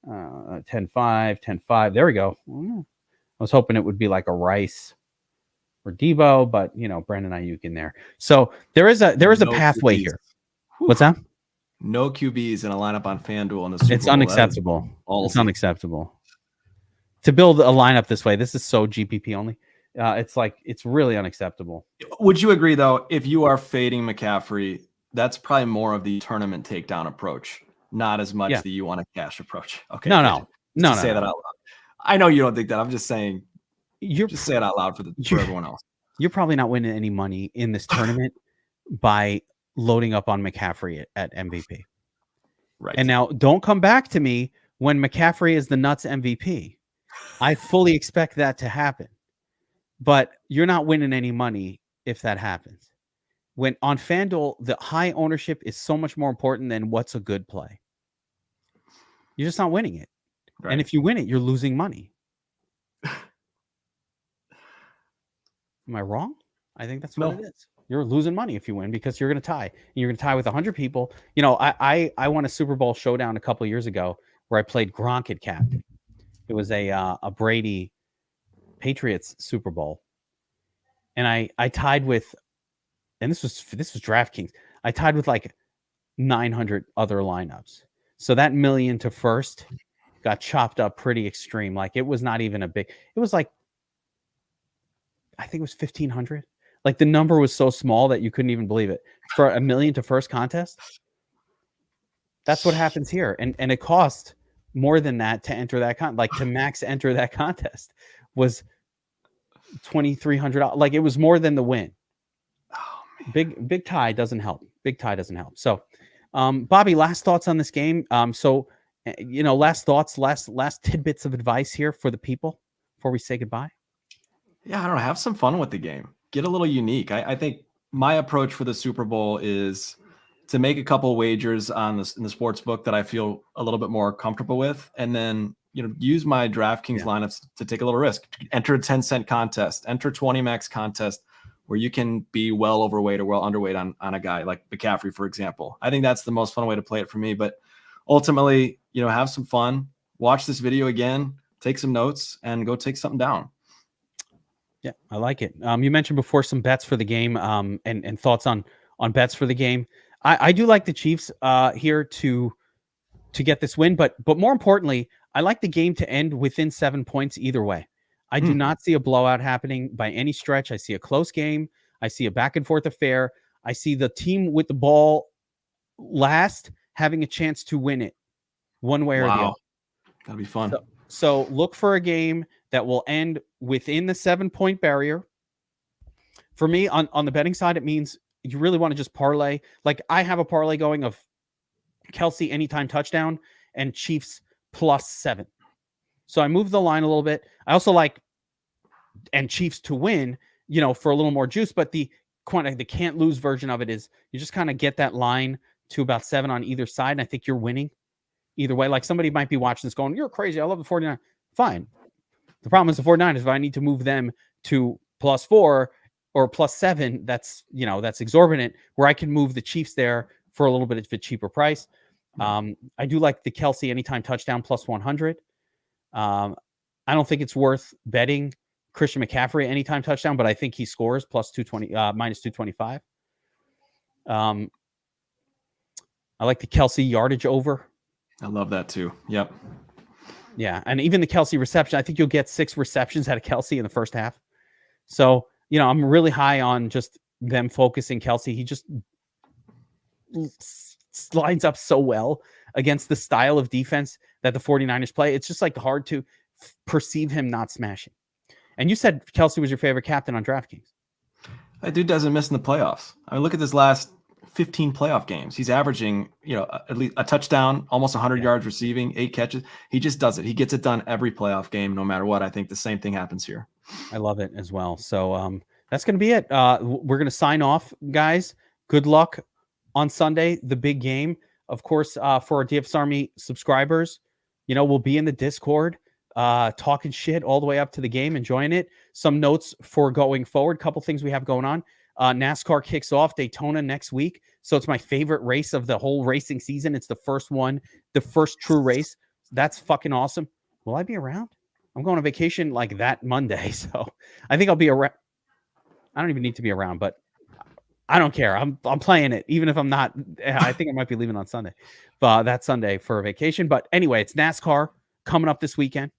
10.5, 10.5. There we go. I was hoping it would be like a Rice or Debo, but Brandon Ayuk in there. So there is a pathway here. What's that?
No QBs in a lineup on FanDuel in the Super Bowl.
It's unacceptable. It's unacceptable to build a lineup this way. This is so GPP only. It's really unacceptable.
Would you agree though? If you are fading McCaffrey, that's probably more of the tournament takedown approach, not as much the you want a cash approach. Okay.
No.
Say that out loud. I know you don't think that. I'm just saying. Just say it out loud for everyone else.
You're probably not winning any money in this tournament by loading up on McCaffrey at MVP.
Right.
And now don't come back to me when McCaffrey is the nuts MVP. I fully expect that to happen. But you're not winning any money if that happens. When on FanDuel, the high ownership is so much more important than what's a good play. You're just not winning it. Right. And if you win it, you're losing money. Am I wrong? I think that's what it is. You're losing money if you win because you're going to tie. You're going to tie with 100 people. I won a Super Bowl Showdown a couple of years ago where I played Gronk at captain. It was a Brady Patriots Super Bowl, and I tied with, and this was DraftKings. I tied with like 900 other lineups. So that million to first got chopped up pretty extreme. Like it was not even a big. It was like, I think it was 1,500. Like the number was so small that you couldn't even believe it for a million to first contest. That's what happens here, and it cost more than that to enter that to max enter that contest was $2,300. Like it was more than the win. Oh, big tie doesn't help. Big tie doesn't help. So, Bobby, last thoughts on this game. Last thoughts, last tidbits of advice here for the people before we say goodbye.
Yeah, I don't know. Have some fun with the game. Get a little unique. I think my approach for the Super Bowl is to make a couple wagers on this in the sports book that I feel a little bit more comfortable with, and then use my DraftKings lineups to take a little risk. Enter a 10-cent contest. Enter 20 max contest where you can be well overweight or well underweight on a guy like McCaffrey, for example. I think that's the most fun way to play it for me. But ultimately, have some fun. Watch this video again. Take some notes and go take something down.
Yeah, I like it. You mentioned before some bets for the game and thoughts on bets for the game. I do like the Chiefs here to get this win, but more importantly, I like the game to end within 7 points either way. I do not see a blowout happening by any stretch. I see a close game. I see a back and forth affair. I see the team with the ball last having a chance to win it one way or the other.
That'll be fun.
So look for a game that will end within the 7-point barrier. For me, on the betting side, it means you really want to just parlay. Like I have a parlay going of Kelce anytime touchdown and Chiefs +7. So I moved the line a little bit. I also like and Chiefs to win, for a little more juice. But the can't lose version of it is you just kind of get that line to about 7 on either side. And I think you're winning either way. Like somebody might be watching this going, you're crazy. I love the 49. Fine. The problem is the 49ers, if I need to move them to +4 or +7, that's exorbitant, where I can move the Chiefs there for a little bit of a cheaper price. I do like the Kelce anytime touchdown +100. I don't think it's worth betting Christian McCaffrey anytime touchdown, but I think he scores +220, -225. I like the Kelce yardage over.
I love that too. Yep.
Yeah, and even the Kelce reception, I think you'll get 6 receptions out of Kelce in the first half. So, I'm really high on just them focusing Kelce. He just lines up so well against the style of defense that the 49ers play. It's just like hard to perceive him not smashing. And you said Kelce was your favorite captain on DraftKings.
That dude doesn't miss in the playoffs. I mean, look at this last 15 playoff games. He's averaging, at least a touchdown, almost 100 yards receiving, 8 catches. He just does it. He gets it done every playoff game, no matter what. I think the same thing happens here.
I love it as well. So that's going to be it. We're going to sign off, guys. Good luck on Sunday, the big game. Of course, for our DFS Army subscribers, we'll be in the Discord talking shit all the way up to the game, enjoying it. Some notes for going forward. Couple things we have going on. NASCAR kicks off Daytona next week. So it's my favorite race of the whole racing season. It's the first one, the first true race. That's fucking awesome. Will I be around? I'm going on vacation like that Monday. So I think I'll be around. I don't even need to be around, but I don't care. I'm playing it, even if I'm not. I think I might be leaving on Sunday, but that Sunday for a vacation. But anyway, it's NASCAR coming up this weekend.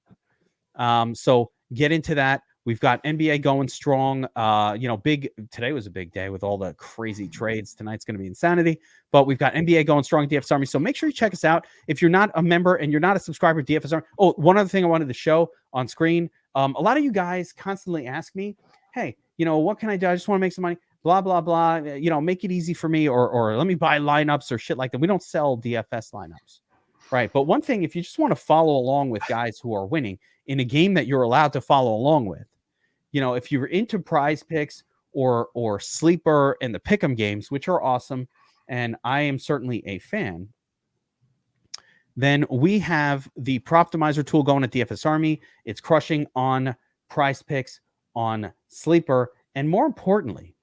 So get into that. We've got NBA going strong. Today was a big day with all the crazy trades. Tonight's going to be insanity. But we've got NBA going strong, DFS Army. So make sure you check us out. If you're not a member and you're not a subscriber to DFS Army. Oh, one other thing I wanted to show on screen. A lot of you guys constantly ask me, hey, what can I do? I just want to make some money. Blah, blah, blah. Make it easy for me or let me buy lineups or shit like that. We don't sell DFS lineups. Right. But one thing, if you just want to follow along with guys who are winning in a game that you're allowed to follow along with, if you're into prize picks or sleeper and the pick'em games, which are awesome, and I am certainly a fan, then we have the Proptimizer tool going at DFS Army. It's crushing on prize picks, on sleeper, and more importantly,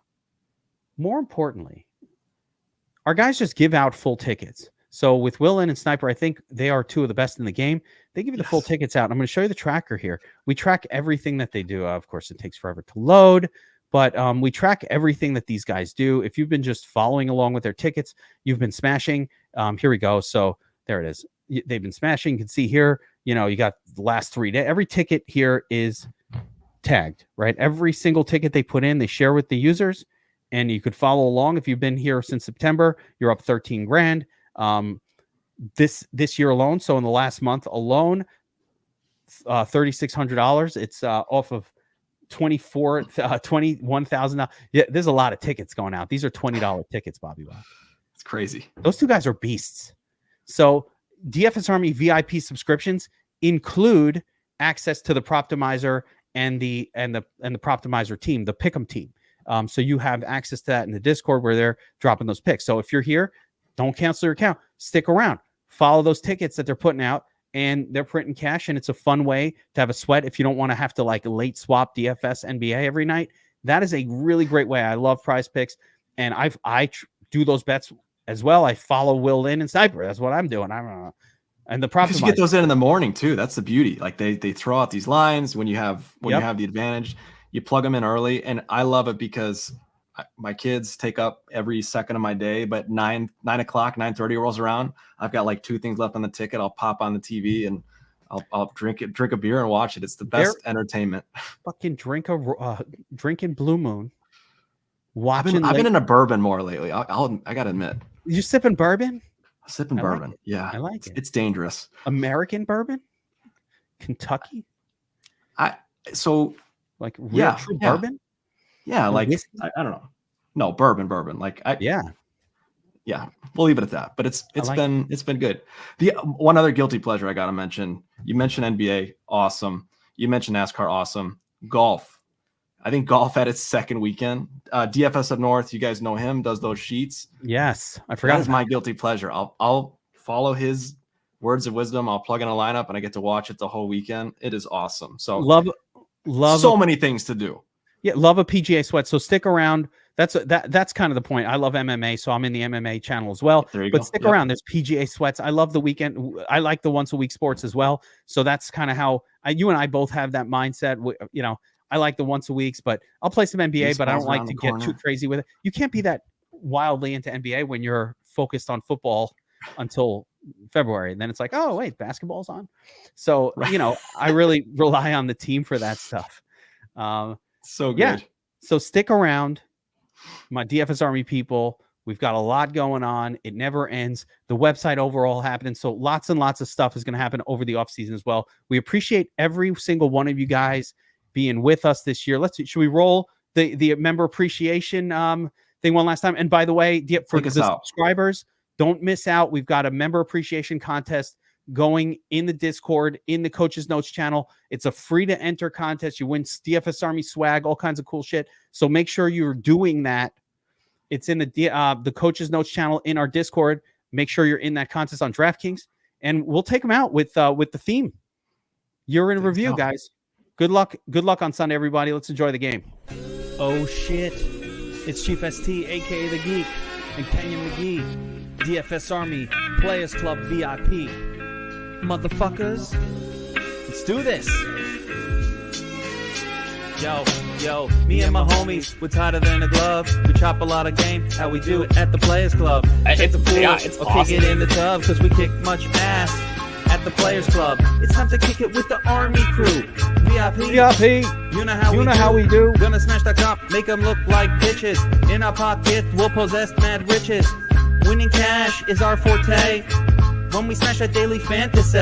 our guys just give out full tickets. So with Willin and Sniper, I think they are two of the best in the game. They give you the full tickets out. I'm going to show you the tracker here. We track everything that they do. Of course, it takes forever to load, but we track everything that these guys do. If you've been just following along with their tickets, you've been smashing. Here we go. So there it is. They've been smashing. You can see here, you got the last 3 days. Every ticket here is tagged, right? Every single ticket they put in, they share with the users, and you could follow along. If you've been here since September, you're up 13 grand. This year alone, so in the last month alone, $3,600. It's off of $21,000. Yeah, there's a lot of tickets going out. These are $20 tickets, Bobbywow.
It's crazy.
Those two guys are beasts. So DFS Army VIP subscriptions include access to the Proptimizer and the Proptimizer team, the Pick'em team. So you have access to that in the Discord where they're dropping those picks. So if you're here, don't cancel your account. Stick around. Follow those tickets that they're putting out, and they're printing cash, and it's a fun way to have a sweat if you don't want to have to late swap DFS NBA every night. That is a really great way. I love prize picks, and I do those bets as well. I follow Will Lynn and Sniper. That's what I'm doing. And the problem
you get those in the morning too. That's the beauty. Like they throw out these lines when you have the advantage. You plug them in early, and I love it because my kids take up every second of my day, but 9 o'clock, 9:30 rolls around. I've got like 2 things left on the ticket. I'll pop on the TV and I'll drink a beer and watch it. It's the best entertainment.
Fucking drinking Blue Moon. Watching.
I've been in a bourbon more lately. I gotta admit.
You sipping bourbon?
Sipping bourbon. Yeah,
I like it.
It's dangerous.
American bourbon, Kentucky.
True
bourbon.
Yeah, like I don't know. No, bourbon. Like yeah. We'll leave it at that. But it's been good. The one other guilty pleasure I gotta mention. You mentioned NBA, awesome. You mentioned NASCAR, awesome. Golf. I think golf had its second weekend. DFS Up North, you guys know him, does those sheets.
Yes, I forgot.
That is my guilty pleasure. I'll follow his words of wisdom. I'll plug in a lineup and I get to watch it the whole weekend. It is awesome. So
love
so many things to do.
Yeah, love a PGA sweat. So stick around. That's kind of the point. I love MMA, so I'm in the MMA channel as well. But stick around. There's PGA sweats. I love the weekend. I like the once a week sports as well. So that's kind of how you and I both have that mindset. I like the once a weeks, but I'll play some NBA, but I don't like to get too crazy with it. You can't be that wildly into NBA when you're focused on football until February. And then it's like, oh, wait, basketball's on. So, I really rely on the team for that stuff.
So good.
Yeah. So stick around, my DFS Army people. We've got a lot going on. It never ends. The website overall happening. So lots and lots of stuff is going to happen over the offseason as well. We appreciate every single one of you guys being with us this year. Should we roll the member appreciation thing one last time? And by the way, for the subscribers, don't miss out. We've got a member appreciation contest going in the Discord, in the Coaches Notes channel. It's a free to enter contest. You win DFS Army swag, all kinds of cool shit. So make sure you're doing that. It's in the Coaches Notes channel in our Discord. Make sure you're in that contest on DraftKings, and we'll take them out with the theme. You're in review, guys. Good luck on Sunday, everybody. Let's enjoy the game.
Oh shit! It's Chief ST, aka the Geek, and Kenyon McGee, DFS Army Players Club VIP. Motherfuckers, let's do this. Yo, me and my homies, we're tighter than a glove. We chop a lot of game, how we do it at the Players Club. Take the pool,
it's
or
awesome.
kick it in the tub, cause we kick much ass at the Players Club. It's time to kick it with the Army crew. VIP, you know how we do. Gonna smash the cup, make them look like bitches. In our pocket, we'll possess mad riches. Winning cash is our forte. When we smash a daily fantasy,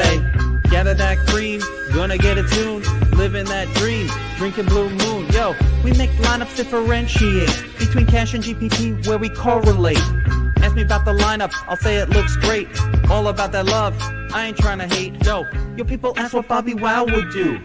gather that cream, gonna get a tune, living that dream, drinking Blue Moon. Yo, we make lineups differentiate between cash and GPT where we correlate. Ask me about the lineup, I'll say it looks great. All about that love, I ain't trying to hate. Yo, people ask what Bobbywow would do.